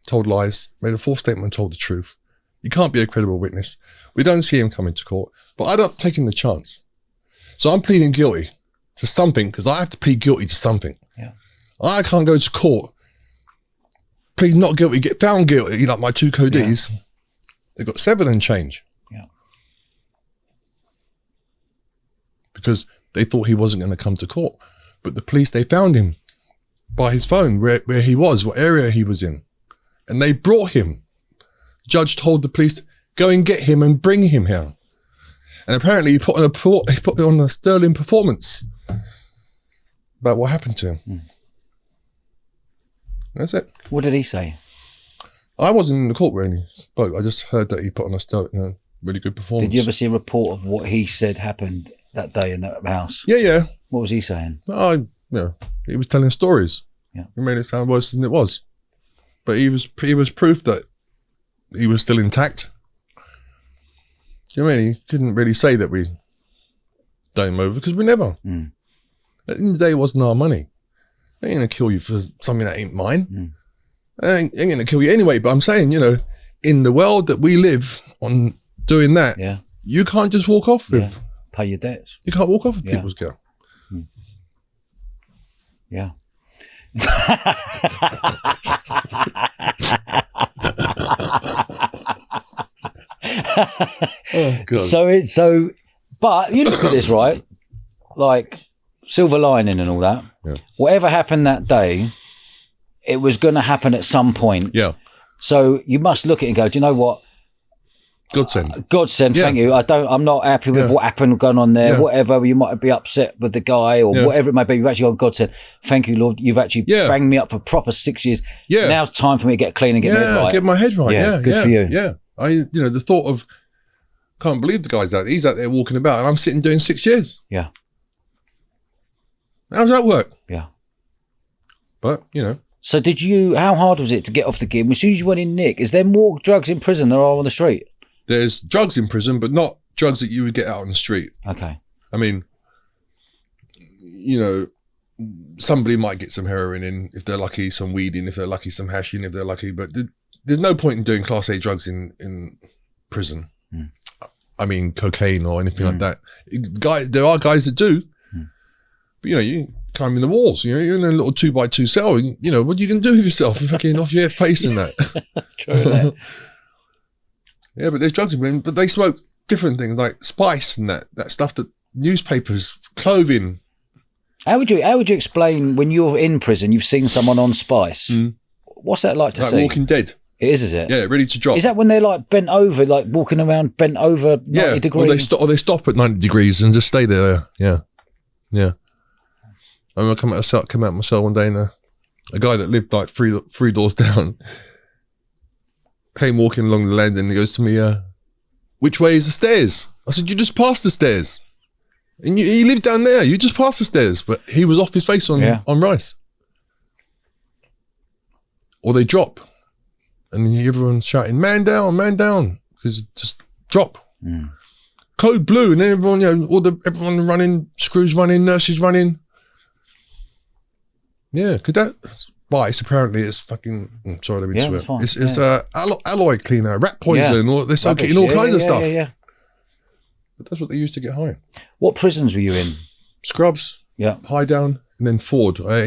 Speaker 2: told lies, made a 4th statement, told the truth. You can't be a credible witness. We don't see him coming to court, but I'm not taking the chance. So I'm pleading guilty to something because I have to plead guilty to something.
Speaker 1: Yeah. I
Speaker 2: can't go to court, plead not guilty, get found guilty, like my two codees. Yeah. They got 7 and change.
Speaker 1: Yeah.
Speaker 2: Because they thought he wasn't going to come to court. But the police, they found him by his phone, where he was, what area he was in. And they brought him. Judge told the police, go and get him and bring him here. And apparently he put on a sterling performance about what happened to him. That's it.
Speaker 1: What did he say?
Speaker 2: I wasn't in the court when he spoke. I just heard that he put on a really good performance.
Speaker 1: Did you ever see a report of what he said happened that day in that house?
Speaker 2: Yeah.
Speaker 1: What was he saying?
Speaker 2: He was telling stories.
Speaker 1: Yeah.
Speaker 2: He made it sound worse than it was. But he was proof that he was still intact. You know what I mean? He didn't really say that we done him over because we never. At the end of the day, it wasn't our money. I ain't gonna kill you for something that ain't mine. I ain't gonna kill you anyway. But I'm saying, in the world that we live on doing that, you can't just walk off with.
Speaker 1: Pay your debts.
Speaker 2: You can't walk off with people's girl.
Speaker 1: Yeah.
Speaker 2: Oh, God.
Speaker 1: But you look at this, right? Like silver lining and all that.
Speaker 2: Yeah.
Speaker 1: Whatever happened that day, it was going to happen at some point.
Speaker 2: Yeah.
Speaker 1: So you must look at it and go, do you know what?
Speaker 2: Godsend.
Speaker 1: Godsend, thank you. I'm not happy with what happened going on there. Whatever, you might be upset with the guy or whatever it may be. You've actually gone, godsend. Thank you, Lord. You've actually banged me up for proper 6 years. Yeah. Now it's time for me to get clean and get my head right.
Speaker 2: Get my head right. Yeah.
Speaker 1: Good for you.
Speaker 2: Yeah. The thought of, can't believe the guy's out. He's out there walking about and I'm sitting doing 6 years.
Speaker 1: Yeah.
Speaker 2: How does that work?
Speaker 1: Yeah.
Speaker 2: But,
Speaker 1: So how hard was it to get off the gym? As soon as you went in, Nick, is there more drugs in prison than there are on the street?
Speaker 2: There's drugs in prison, but not drugs that you would get out on the street.
Speaker 1: Okay.
Speaker 2: I mean, somebody might get some heroin in if they're lucky, some weed in if they're lucky, some hash in if they're lucky, but there's no point in doing Class A drugs in prison. I mean, cocaine or anything like that. There are guys that do, but you climb in the walls. You're in a little 2x2 cell. And, what are you going to do with yourself? Fucking off your face and that.
Speaker 1: True that.
Speaker 2: Yeah, but there's drugs in prison, but they smoke different things like spice and that stuff that newspapers, clothing.
Speaker 1: How would you explain when you're in prison, you've seen someone on spice? What's that like to see?
Speaker 2: Like Walking Dead.
Speaker 1: It is it?
Speaker 2: Yeah, ready to drop.
Speaker 1: Is that when they're like bent over, like walking around bent over 90 degrees?
Speaker 2: Or they stop at 90 degrees and just stay there. Yeah. I remember I came out of my cell one day and a guy that lived like three doors down came walking along the landing and he goes to me, which way is the stairs? I said, you just passed the stairs. And you live down there, you just passed the stairs. But he was off his face on rice. Or they drop. And everyone's shouting, man down, because just drop. Code blue, and then everyone, everyone running, screws running, nurses running. Yeah, because spice apparently it's fucking. Sorry, let me swear. It's fine. It's alloy cleaner, rat poison, or they're soaking all kinds of stuff.
Speaker 1: Yeah.
Speaker 2: But that's what they used to get high.
Speaker 1: What prisons were you in?
Speaker 2: Scrubs. Yeah. High down, and then Ford. I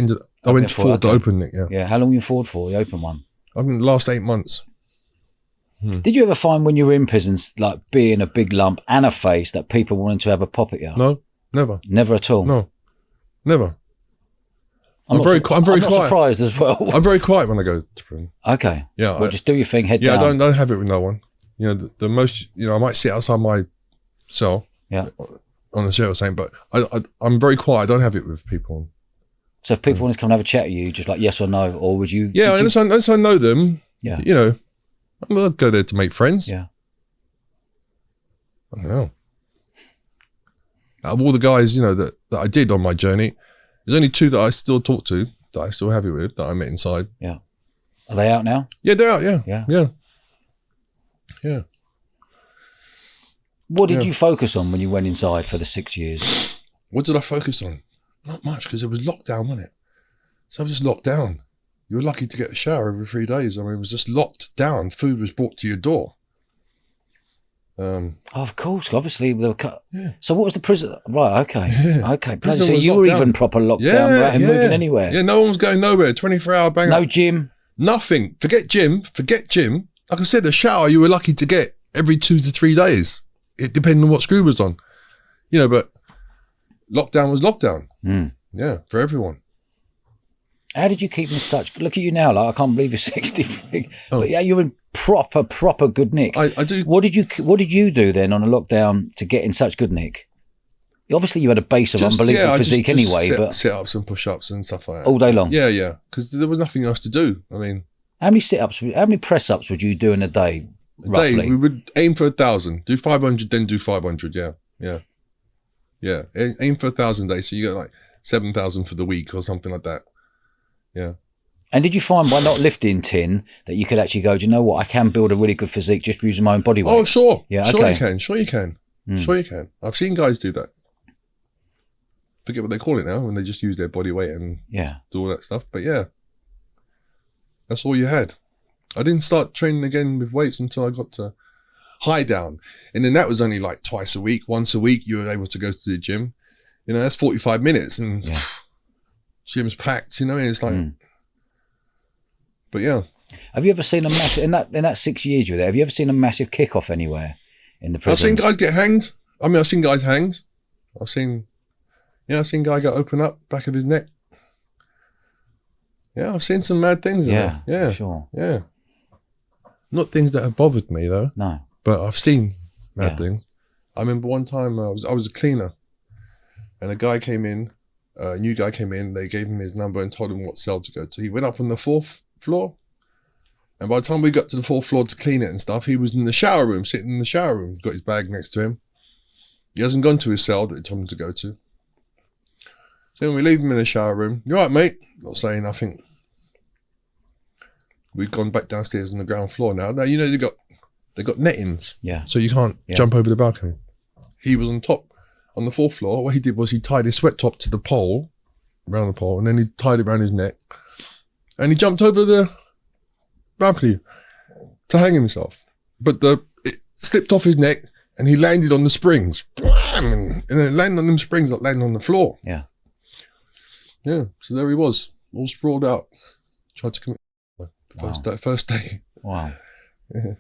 Speaker 2: went to Ford to open it. Yeah.
Speaker 1: Yeah. How long were you in Ford for? The open one.
Speaker 2: I've been the last 8 months.
Speaker 1: Did you ever find when you were in prisons, like being a big lump and a face, that people wanted to have a pop at you?
Speaker 2: No, never.
Speaker 1: Never at all?
Speaker 2: No, never.
Speaker 1: I'm
Speaker 2: very quiet.
Speaker 1: I'm not surprised as well.
Speaker 2: I'm very quiet when I go to prison.
Speaker 1: Okay.
Speaker 2: Yeah.
Speaker 1: Well, just do your thing, head down.
Speaker 2: Yeah, I don't have it with no one. The most, I might sit outside my cell on the cell or something, but I'm very quiet. I don't have it with people.
Speaker 1: So if people wanted to come and have a chat with you, just like yes or no, or would you?
Speaker 2: Yeah, unless I know them.
Speaker 1: Yeah.
Speaker 2: You know, I'm not go there to make friends.
Speaker 1: Yeah.
Speaker 2: I don't know. Out of all the guys, you know, that I did on my journey, there's only 2 that I still talk to, that I still have it with, that I met inside.
Speaker 1: Yeah. Are they out now?
Speaker 2: Yeah, they're out. Yeah.
Speaker 1: Yeah.
Speaker 2: Yeah. Yeah.
Speaker 1: What did you focus on when you went inside for the 6 years?
Speaker 2: What did I focus on? Not much, because it was lockdown, wasn't it? So I was just locked down. You were lucky to get a shower every 3 days. I mean, it was just locked down. Food was brought to your door.
Speaker 1: Of course, obviously.
Speaker 2: Yeah.
Speaker 1: So what was the prison? Right, okay.
Speaker 2: Yeah.
Speaker 1: Okay. So you were even proper lockdown, right? And moving anywhere?
Speaker 2: Yeah, no one was going nowhere. 24-hour bang.
Speaker 1: No gym?
Speaker 2: Nothing. Forget gym. Like I said, a shower you were lucky to get every 2 to 3 days. It depended on what screw was on. You know, but lockdown was lockdown. Yeah, for everyone.
Speaker 1: How did you keep in such? Look at you now, like I can't believe you're 63. But yeah, you're in proper good nick.
Speaker 2: I do.
Speaker 1: What did you do then on a lockdown to get in such good nick? Obviously, you had a base of unbelievable physique anyway, but
Speaker 2: sit-ups and push-ups and stuff like that
Speaker 1: all day long.
Speaker 2: Yeah, because there was nothing else to do. I mean,
Speaker 1: how many press-ups would you do in a day? Roughly?
Speaker 2: We would aim for 1,000, do 500, then do 500. Yeah. Aim for 1,000 days, so you get like 7,000 for the week or something like that. Yeah. And
Speaker 1: did you find by not lifting tin that you could actually go, do you know what? I can build a really good physique just using my own body weight.
Speaker 2: Oh, sure.
Speaker 1: Yeah,
Speaker 2: sure
Speaker 1: okay.
Speaker 2: You can. Sure you can. Sure you can. I've seen guys do that. Forget what they call it now, when they just use their body weight and do all that stuff. But yeah, that's all you had. I didn't start training again with weights until I got to high down. And then that was only like twice a week. Once a week, you were able to go to the gym. You know, that's 45 minutes and gym's packed, you know, it's like, but yeah.
Speaker 1: Have you ever seen a massive, in that 6 years you were there, have you ever seen a massive kickoff anywhere in the prison?
Speaker 2: I've seen guys get hanged. I mean, I've seen guys hanged. I've seen guy get open up, back of his neck. Yeah, I've seen some mad things in there. Yeah,
Speaker 1: sure.
Speaker 2: Yeah. Not things that have bothered me though.
Speaker 1: No.
Speaker 2: But I've seen mad things. I remember one time I was a cleaner and a guy came in, a new guy came in, they gave him his number and told him what cell to go to. He went up on the 4th floor. And by the time we got to the 4th floor to clean it and stuff, he was in the shower room, sitting in the shower room, got his bag next to him. He hasn't gone to his cell that he told him to go to. So when we leave him in the shower room, "You all right, mate?" Not saying nothing. We've gone back downstairs on the ground floor now. Now, you know, they got nettings.
Speaker 1: Yeah.
Speaker 2: So you can't jump over the balcony. He was on top, on the 4th floor. What he did was he tied his sweat top to the pole, around the pole, and then he tied it around his neck. And he jumped over the balcony to hang himself. But it slipped off his neck and he landed on the springs. And then landed on them springs, like landing on the floor.
Speaker 1: Yeah.
Speaker 2: Yeah. So there he was, all sprawled out. Tried to commit first day.
Speaker 1: Wow.
Speaker 2: Yeah.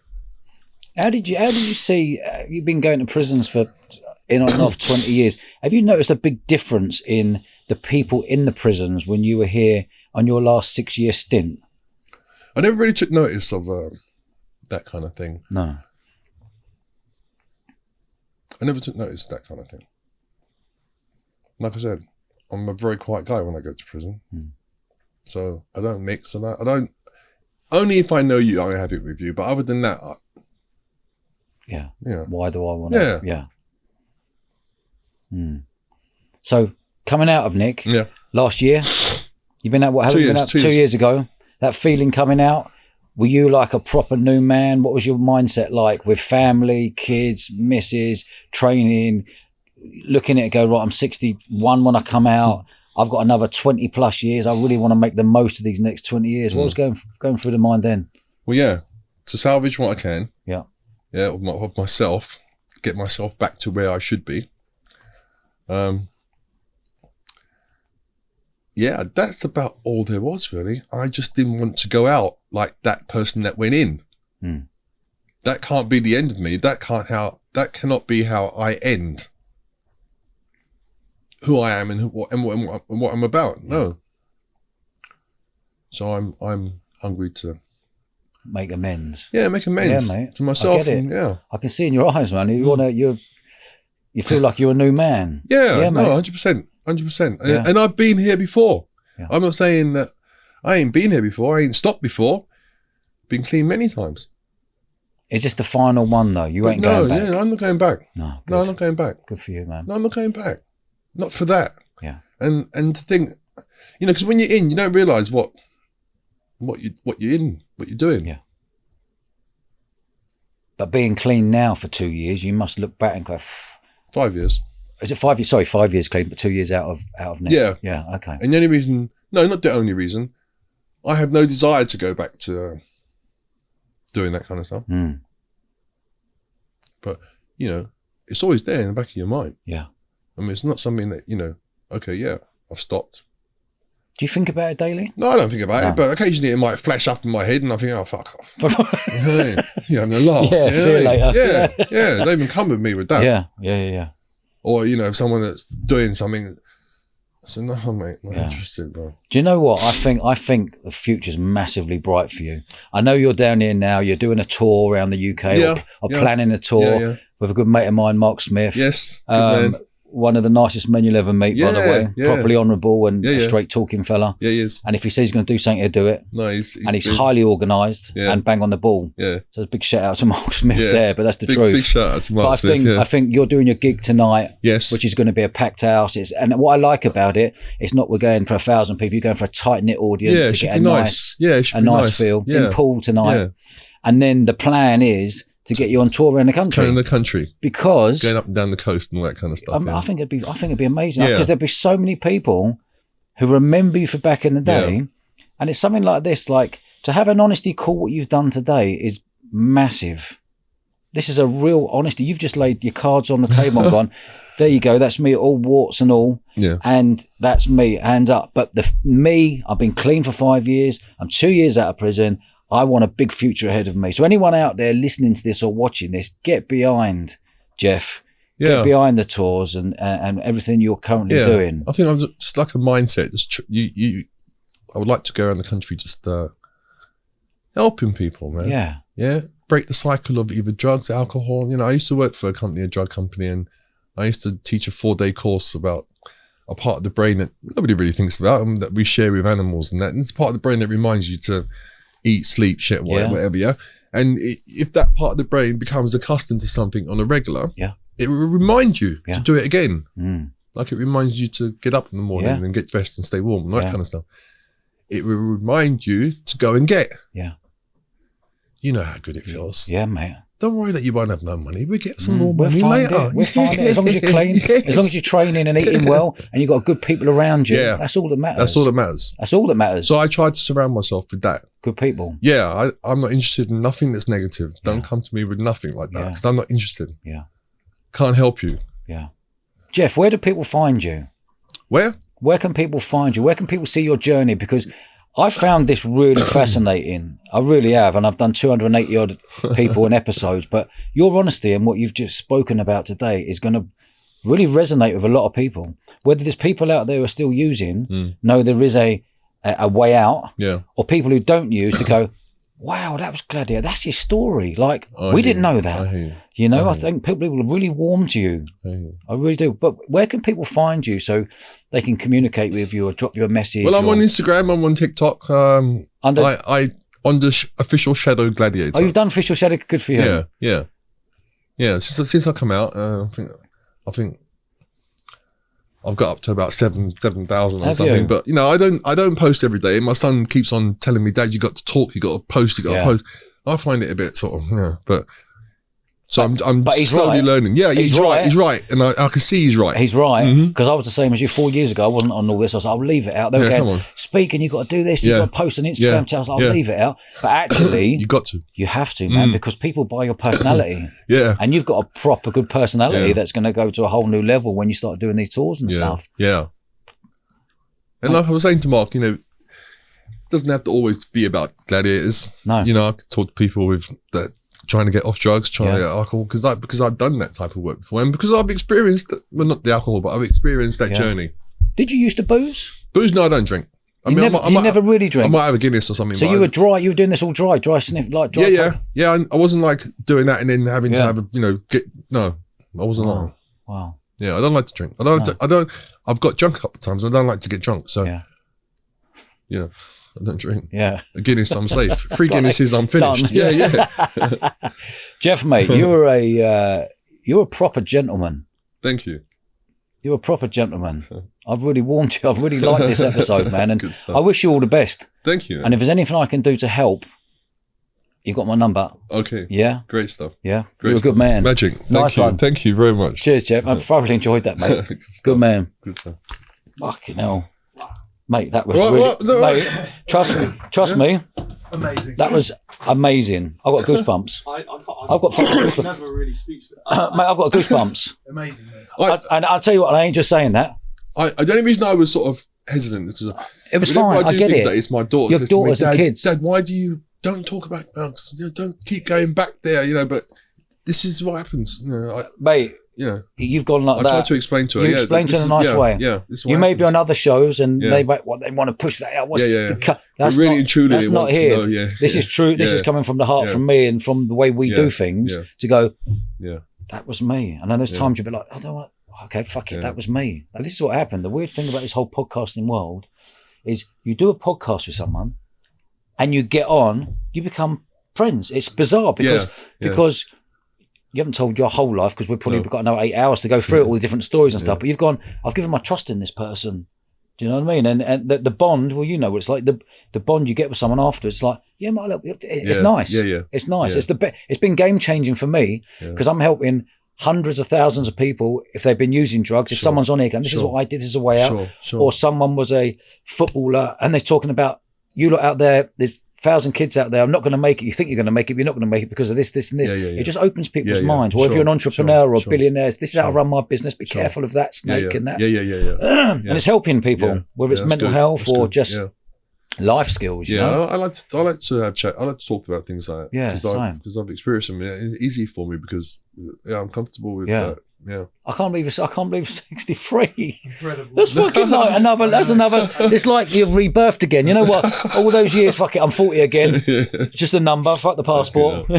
Speaker 1: How did you see, you've been going to prisons for in on and off 20 years. Have you noticed a big difference in the people in the prisons when you were here on your last 6-year stint?
Speaker 2: I never really took notice of that kind of thing.
Speaker 1: No.
Speaker 2: I never took notice of that kind of thing. Like I said, I'm a very quiet guy when I go to prison. So I don't mix and I don't, only if I know you, I have it with you. But other than that,
Speaker 1: why do I want to? Yeah. So coming out of Nick, last year, you've been out, 2 years ago, that feeling coming out, were you like a proper new man? What was your mindset like with family, kids, missus, training, looking at it, go, right, I'm 61 when I come out. I've got another 20 plus years. I really want to make the most of these next 20 years. What was going through the mind then? Well,
Speaker 2: to salvage what I can.
Speaker 1: Yeah,
Speaker 2: of myself, get myself back to where I should be. That's about all there was really. I just didn't want to go out like that person that went in. That can't be the end of me. That cannot be how I end. Who I am and what I'm about. No. So I'm hungry to
Speaker 1: make amends.
Speaker 2: Yeah, make amends to myself.
Speaker 1: I get it. I can see in your eyes, man. You feel like you're a new man.
Speaker 2: Yeah, no, 100%. And I've been here before.
Speaker 1: Yeah.
Speaker 2: I'm not saying that I ain't been here before. I ain't stopped before. Been clean many times.
Speaker 1: Is this the final one though? You ain't going back?
Speaker 2: Yeah, I'm not going back.
Speaker 1: No,
Speaker 2: no, I'm not going back.
Speaker 1: Good for you, man.
Speaker 2: No, I'm not going back. Not for that.
Speaker 1: Yeah.
Speaker 2: And to think, you know, because when you're in, you don't realise what you're doing.
Speaker 1: Yeah. But being clean now for 2 years, you must look back and go,
Speaker 2: 5 years.
Speaker 1: Is it 5 years? Sorry, 5 years clean, but 2 years out of net.
Speaker 2: Yeah.
Speaker 1: Yeah, okay.
Speaker 2: And the only reason, no, not the only reason, I have no desire to go back to doing that kind of stuff.
Speaker 1: Mm.
Speaker 2: But, you know, it's always there in the back of your mind.
Speaker 1: Yeah.
Speaker 2: I mean, it's not something that, you know, okay, yeah, I've stopped.
Speaker 1: Do you think about it daily?
Speaker 2: No, I don't think about it, but occasionally it might flash up in my head and I think, oh, fuck off. You're having a laugh.
Speaker 1: Yeah, see you later.
Speaker 2: Yeah, they even come with me with that.
Speaker 1: Yeah.
Speaker 2: Or, you know, if someone that's doing something, I said, no, mate, not interested, bro.
Speaker 1: Do you know what? I think the future's massively bright for you. I know you're down here now, you're doing a tour around the UK or planning a tour with a good mate of mine, Mark Smith.
Speaker 2: Yes, good man.
Speaker 1: One of the nicest men you'll ever meet, by the way. Properly honourable and a straight talking fella.
Speaker 2: Yeah, he is.
Speaker 1: And if he says he's going to do something, he'll do it.
Speaker 2: No, he's
Speaker 1: highly organised and bang on the ball.
Speaker 2: Yeah.
Speaker 1: So a big shout out to Mark Smith there, but that's the truth.
Speaker 2: Big shout out to Mark Smith.
Speaker 1: I think you're doing your gig tonight,
Speaker 2: yes,
Speaker 1: which is going to be a packed house. And what I like about it, it's not we're going for 1,000 people. You're going for a tight knit audience to get a nice feel in Poole tonight. Yeah. And then the plan is to get you on tour around the country.
Speaker 2: Around the country.
Speaker 1: Because
Speaker 2: going up and down the coast and all that kind of stuff.
Speaker 1: I think it'd be amazing. Because there'd be so many people who remember you for back in the day. Yeah. And it's something like this, like to have an honesty call what you've done today is massive. This is a real honesty. You've just laid your cards on the table and gone, there you go, that's me, all warts and all.
Speaker 2: Yeah.
Speaker 1: And that's me, hands up. But I've been clean for 5 years. I'm 2 years out of prison. I want a big future ahead of me. So anyone out there listening to this or watching this, get behind Jeff. Get behind the tours and everything you're currently doing.
Speaker 2: I think I'm just like a mindset. Just I would like to go around the country just helping people, man.
Speaker 1: Yeah.
Speaker 2: Yeah. Break the cycle of either drugs, alcohol. You know, I used to work for a drug company, and I used to teach a 4-day course about a part of the brain that nobody really thinks about, that we share with animals and that. And it's part of the brain that reminds you to eat, sleep, shit, whatever, yeah? And if that part of the brain becomes accustomed to something on a regular, it will remind you to do it again.
Speaker 1: Mm.
Speaker 2: Like it reminds you to get up in the morning and get dressed and stay warm and that kind of stuff. It will remind you to go and get.
Speaker 1: Yeah.
Speaker 2: You know how good it feels.
Speaker 1: Yeah, mate.
Speaker 2: Don't worry that you won't have no money. We get some more money later.
Speaker 1: We're fine. As long as you're clean, as long as you're training and eating well, and you've got good people around you, that's all that matters.
Speaker 2: That's all that matters.
Speaker 1: That's all that matters.
Speaker 2: So I try to surround myself with that.
Speaker 1: Good people.
Speaker 2: Yeah, I'm not interested in nothing that's negative. Don't come to me with nothing like that, because I'm not interested.
Speaker 1: Yeah.
Speaker 2: Can't help you.
Speaker 1: Yeah. Jeff, where do people find you?
Speaker 2: Where?
Speaker 1: Where can people find you? Where can people see your journey? Because I found this really fascinating. I really have. And I've done 280 odd people and episodes. But your honesty and what you've just spoken about today is going to really resonate with a lot of people. Whether there's people out there who are still using, know there is a way out. Yeah. Or people who don't use to go, wow, that was Gladiator. That's his story. Like, we didn't know that. You know, I think people will really warm to you. I really do. But where can people find you so they can communicate with you or drop you a message?
Speaker 2: Well, I'm on Instagram. I'm on TikTok. Under official Shadow Gladiator.
Speaker 1: Oh, you've done official Shadow. Good for you.
Speaker 2: Yeah. Since I come out, I think I've got up to about 7,000 or something. But you know, I don't post every day. My son keeps on telling me, Dad, you got to talk, you got to post, you got to post. I find it a bit sort of but so I'm slowly learning. Yeah, he's right. He's right, and I can see he's right.
Speaker 1: He's right, because I was the same as you 4 years ago. I wasn't on all this. I was like, I'll leave it out. They were going, speaking, you got to do this. You got to post on Instagram. I was like, I'll leave it out. But actually, you have to, man, because people buy your personality. And you've got a proper good personality that's going to go to a whole new level when you start doing these tours and stuff.
Speaker 2: Yeah. And like I was saying to Mark, you know, it doesn't have to always be about gladiators.
Speaker 1: No.
Speaker 2: You know, I could talk to people with that. Trying to get off drugs, trying to get alcohol, because I've done that type of work before, and because I've experienced, well, not the alcohol, but I've experienced that journey.
Speaker 1: Did you used to booze?
Speaker 2: Booze? No, I don't drink.
Speaker 1: You never really drink?
Speaker 2: I might have a Guinness or something.
Speaker 1: So you were dry, you were doing this all dry sniff, like dry?
Speaker 2: Yeah. I wasn't like doing that and then having to have, I wasn't like.
Speaker 1: Wow.
Speaker 2: Yeah, I don't like to drink. I've got drunk a couple of times. I don't like to get drunk. So Yeah, I don't drink.
Speaker 1: Yeah.
Speaker 2: A Guinness, I'm safe. 3 Guinnesses, I'm finished.
Speaker 1: Done.
Speaker 2: Yeah.
Speaker 1: Jeff, mate, you're a proper gentleman.
Speaker 2: Thank you.
Speaker 1: You're a proper gentleman. I've really warmed you. I've really liked this episode, man. And I wish you all the best.
Speaker 2: Thank you.
Speaker 1: And if there's anything I can do to help, you've got my number.
Speaker 2: Okay.
Speaker 1: Yeah.
Speaker 2: Great stuff.
Speaker 1: Yeah.
Speaker 2: Great
Speaker 1: You're a good man.
Speaker 2: Magic.
Speaker 1: Nice one.
Speaker 2: Thank you very much.
Speaker 1: Cheers, Jeff. I've thoroughly enjoyed that, mate. Good man.
Speaker 2: Good stuff.
Speaker 1: Fucking hell. Mate, that was really... Mate, trust me.
Speaker 3: Amazing.
Speaker 1: That was amazing. I've got goosebumps. I've got fucking goosebumps.
Speaker 3: Never really speaks to
Speaker 1: Mate, I've got goosebumps.
Speaker 3: Amazing, mate.
Speaker 1: And I'll tell you what, I ain't just saying that.
Speaker 2: The only reason I was sort of hesitant is because
Speaker 1: it was fine. I get it.
Speaker 2: It's my daughter.
Speaker 1: Your
Speaker 2: says to me,
Speaker 1: daughters and kids.
Speaker 2: Dad, why do you don't talk about drugs? Don't keep going back there. But this is what happens.
Speaker 1: Mate.
Speaker 2: Yeah,
Speaker 1: you've gone like that.
Speaker 2: I tried to explain to her.
Speaker 1: You explained to her in a nice way.
Speaker 2: Yeah,
Speaker 1: you may be on other shows and they want to push that out.
Speaker 2: That's really and truly,
Speaker 1: that's not here. This is true. This is coming from the heart, from me, and from the way we do things. To go, that was me. And then there's times you'll be like, I don't want. Okay, fuck it. That was me. And this is what happened. The weird thing about this whole podcasting world is you do a because and you get on, you become friends. It's bizarre because you haven't told your whole life because we've probably got another 8 hours to go through it, all the different stories and stuff. But you've gone, I've given my trust in this person. Do you know what I mean? And the bond, well, you know what it's like. The bond you get with someone after, it's like, it's nice. It's nice. It's been game changing for me because I'm helping hundreds of thousands of people if they've been using drugs. If someone's on here going, this is what I did, this is a way out. Or someone was a footballer and they're talking about, you lot out there, there's 1,000 kids out there, I'm not going to make it. You think you're going to make it, but you're not going to make it because of this, this, and this. It just opens people's minds. Or if you're an entrepreneur or billionaires, this is how I run my business. Be careful of that snake and that. And it's helping people, whether it's mental health or just life skills. You know?
Speaker 2: I like to have chat. I like to talk about things like that.
Speaker 1: Yeah, same.
Speaker 2: Because I've experienced them. It's easy for me because I'm comfortable with that. Yeah,
Speaker 1: I can't believe 63.
Speaker 3: Incredible.
Speaker 1: That's fucking like another. That's another. It's like you're rebirthed again. You know what? All those years, fuck it. I'm 40 again. It's just a number. Fuck the passport.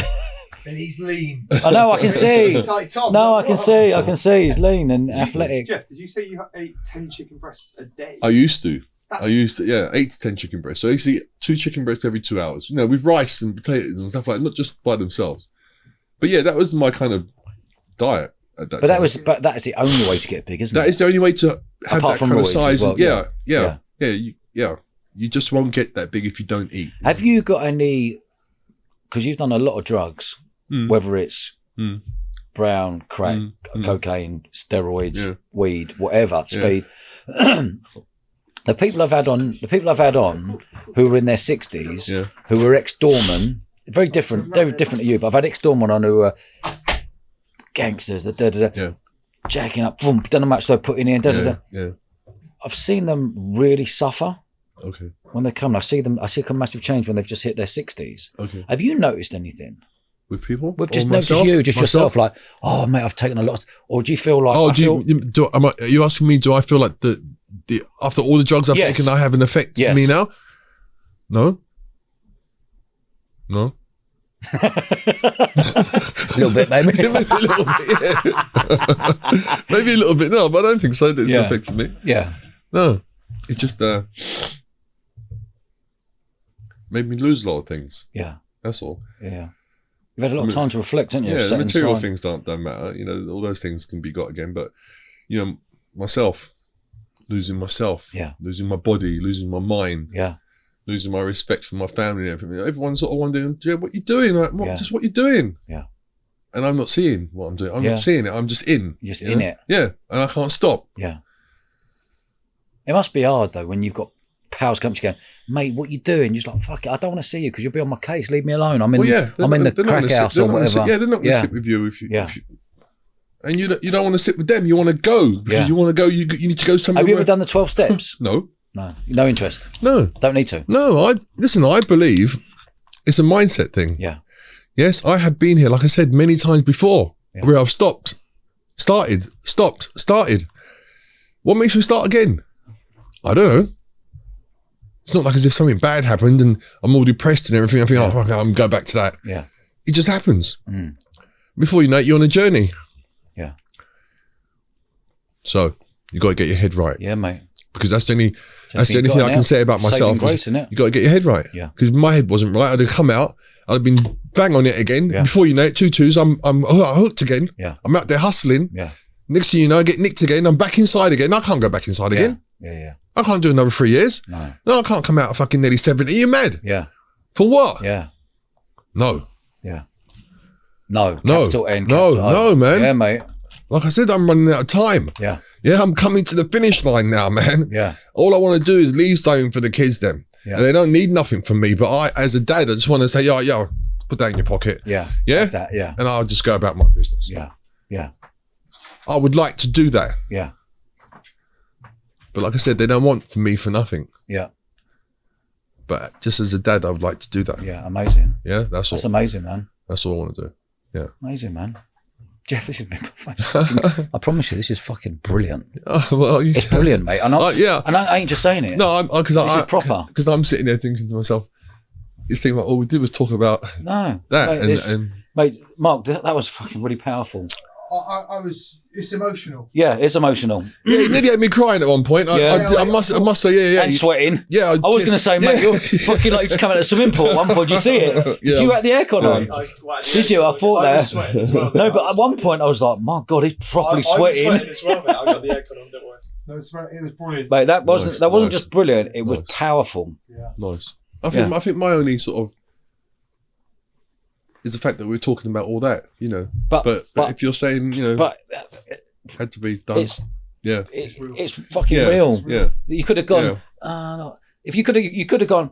Speaker 3: And he's lean.
Speaker 1: I know. I can see. No, I can see. I can see. He's lean and athletic.
Speaker 3: Jeff, did you say you ate 10 chicken breasts a day?
Speaker 2: I used to. 8 to 10 chicken breasts. So I used to eat 2 chicken breasts every 2 hours. With rice and potatoes and stuff like that, not just by themselves. But yeah, that was my kind of diet. But
Speaker 1: that's the only way to get big, isn't it?
Speaker 2: That is the only way to have
Speaker 1: apart
Speaker 2: that kind of size.
Speaker 1: Well,
Speaker 2: You just won't get that big if you don't eat.
Speaker 1: Have you got any? Because you've done a lot of drugs, whether it's brown, crack, cocaine, steroids, weed, whatever, speed. The people I've had on, who were in their 60s, who were ex-doorman, very different. They're different to you, but I've had ex-doorman on who were gangsters, jacking up, boom, don't know how much they're putting in. I've seen them really suffer.
Speaker 2: Okay.
Speaker 1: When they come, I see a massive change when they've just hit their 60s.
Speaker 2: Okay.
Speaker 1: Have you noticed anything?
Speaker 2: With people?
Speaker 1: With just yourself, like, oh mate, I've taken a lot. Or do you feel like?
Speaker 2: Oh, are you asking me? Do I feel like the after all the drugs I've taken, I have an effect on me now? No.
Speaker 1: A little bit, maybe.
Speaker 2: Maybe a little bit. No, but I don't think so. It's affected me.
Speaker 1: Yeah.
Speaker 2: No, it's just made me lose a lot of things.
Speaker 1: Yeah.
Speaker 2: That's all.
Speaker 1: Yeah. You've had a lot of time to reflect, haven't you?
Speaker 2: Yeah, the material things don't matter. All those things can be got again. But myself, losing myself. Yeah. Losing my body, losing my mind.
Speaker 1: Yeah.
Speaker 2: Losing my respect for my family and everything. Everyone's sort of wondering, what you doing? Like, just what you doing?
Speaker 1: Yeah.
Speaker 2: And I'm not seeing what I'm doing. I'm not seeing it. I'm just in.
Speaker 1: You're just in it.
Speaker 2: Yeah. And I can't stop.
Speaker 1: Yeah. It must be hard though when you've got powers come to you going, mate, what you doing? You're just like, fuck it, I don't want to see you because you'll be on my case. Leave me alone. I'm in the crack house or whatever.
Speaker 2: They're not going to sit with you if you. And you don't want to sit with them. You want to go because you want to go. You need to go somewhere.
Speaker 1: Have you ever done the 12 steps?
Speaker 2: No.
Speaker 1: No interest.
Speaker 2: No.
Speaker 1: Don't need to.
Speaker 2: No. I believe it's a mindset thing.
Speaker 1: Yeah.
Speaker 2: Yes, I have been here, like I said, many times before, where I've stopped, started. What makes you start again? I don't know. It's not like as if something bad happened and I'm all depressed and everything. I think, I'm going to go back to that.
Speaker 1: Yeah.
Speaker 2: It just happens. Before you know it, you're on a journey.
Speaker 1: Yeah.
Speaker 2: So you got to get your head right.
Speaker 1: Yeah, mate.
Speaker 2: because that's the only thing I can say about myself.
Speaker 1: Grace,
Speaker 2: you got to get your head right.
Speaker 1: Yeah.
Speaker 2: Because my head wasn't right. I'd have come out. I'd have been bang on it again.
Speaker 1: Yeah.
Speaker 2: Before you know it, 2 2s. I'm hooked again.
Speaker 1: Yeah.
Speaker 2: I'm out there hustling.
Speaker 1: Yeah.
Speaker 2: Next thing you know, I get nicked again. I'm back inside again. I can't go back inside again.
Speaker 1: Yeah.
Speaker 2: I can't do another 3 years. No, I can't come out fucking nearly 70. Are you mad?
Speaker 1: Yeah.
Speaker 2: For what?
Speaker 1: Yeah.
Speaker 2: No.
Speaker 1: Yeah. No.
Speaker 2: No.
Speaker 1: Capital N,
Speaker 2: No.
Speaker 1: capital O.
Speaker 2: No, man.
Speaker 1: Yeah, mate.
Speaker 2: Like I said, I'm running out of time.
Speaker 1: Yeah.
Speaker 2: Yeah, I'm coming to the finish line now, man.
Speaker 1: Yeah.
Speaker 2: All I want to do is leave something for the kids then.
Speaker 1: Yeah.
Speaker 2: And they don't need nothing from me. But I, as a dad, I just want to say, yo, put that in your pocket.
Speaker 1: Yeah.
Speaker 2: Yeah?
Speaker 1: Like that, yeah.
Speaker 2: And I'll just go about my business.
Speaker 1: Yeah. Yeah.
Speaker 2: I would like to do that.
Speaker 1: Yeah.
Speaker 2: But like I said, they don't want for me for nothing.
Speaker 1: Yeah.
Speaker 2: But just as a dad, I would like to do that.
Speaker 1: Yeah. Amazing.
Speaker 2: Yeah, that's all.
Speaker 1: That's amazing, man.
Speaker 2: That's all I want to do. Yeah.
Speaker 1: Amazing, man. Jeff, this has been fucking, I promise you, this is fucking brilliant.
Speaker 2: Well, yeah.
Speaker 1: It's brilliant, mate. And
Speaker 2: yeah.
Speaker 1: And I ain't just saying it.
Speaker 2: No, because
Speaker 1: this is proper.
Speaker 2: Because I'm sitting there thinking to myself, you think like all we did was talk about
Speaker 1: that,
Speaker 2: mate,
Speaker 1: and mate, Mark, that was fucking really powerful.
Speaker 3: It's emotional.
Speaker 1: Yeah, it's emotional.
Speaker 2: Yeah, he nearly had me crying at one point. I must say, yeah.
Speaker 1: And sweating.
Speaker 2: Yeah,
Speaker 1: I was going to say, mate, you're fucking like you just come out of the swimming pool at one point. Did you see it?
Speaker 2: Yeah.
Speaker 1: You had the aircon on. Did you? I thought
Speaker 3: I
Speaker 1: that.
Speaker 3: was sweating as well.
Speaker 1: No, but at one point I was like, my God, he's properly sweating.
Speaker 3: I was sweating as well, mate. I got the aircon on, don't worry. No, it was brilliant.
Speaker 1: Mate, that wasn't
Speaker 2: Nice.
Speaker 1: just brilliant. It was powerful.
Speaker 3: Yeah.
Speaker 2: Nice. I think my only sort of is the fact that we're talking about all that, you know. But if you're saying, you know,
Speaker 1: but
Speaker 2: had to be done.
Speaker 1: It's fucking
Speaker 2: Yeah.
Speaker 1: real.
Speaker 2: Yeah.
Speaker 1: You could have gone. No. If you could have gone.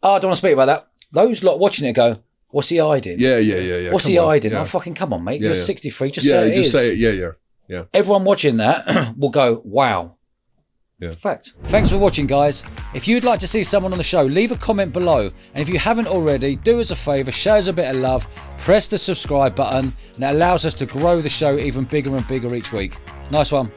Speaker 1: Oh, I don't want to speak about that. Those lot watching it go, what's he hiding?
Speaker 2: Yeah.
Speaker 1: What's
Speaker 2: Come
Speaker 1: he
Speaker 2: on.
Speaker 1: hiding?
Speaker 2: Yeah.
Speaker 1: Oh, fucking come on, mate.
Speaker 2: Yeah,
Speaker 1: You're
Speaker 2: yeah.
Speaker 1: 63. Just say it is.
Speaker 2: say it. Yeah.
Speaker 1: Everyone watching that will go, wow.
Speaker 2: Yeah.
Speaker 1: Fact. Thanks for watching, guys. If you'd like to see someone on the show, leave a comment below. And if you haven't already, do us a favour, show us a bit of love, press the subscribe button, and it allows us to grow the show even bigger and bigger each week. Nice one.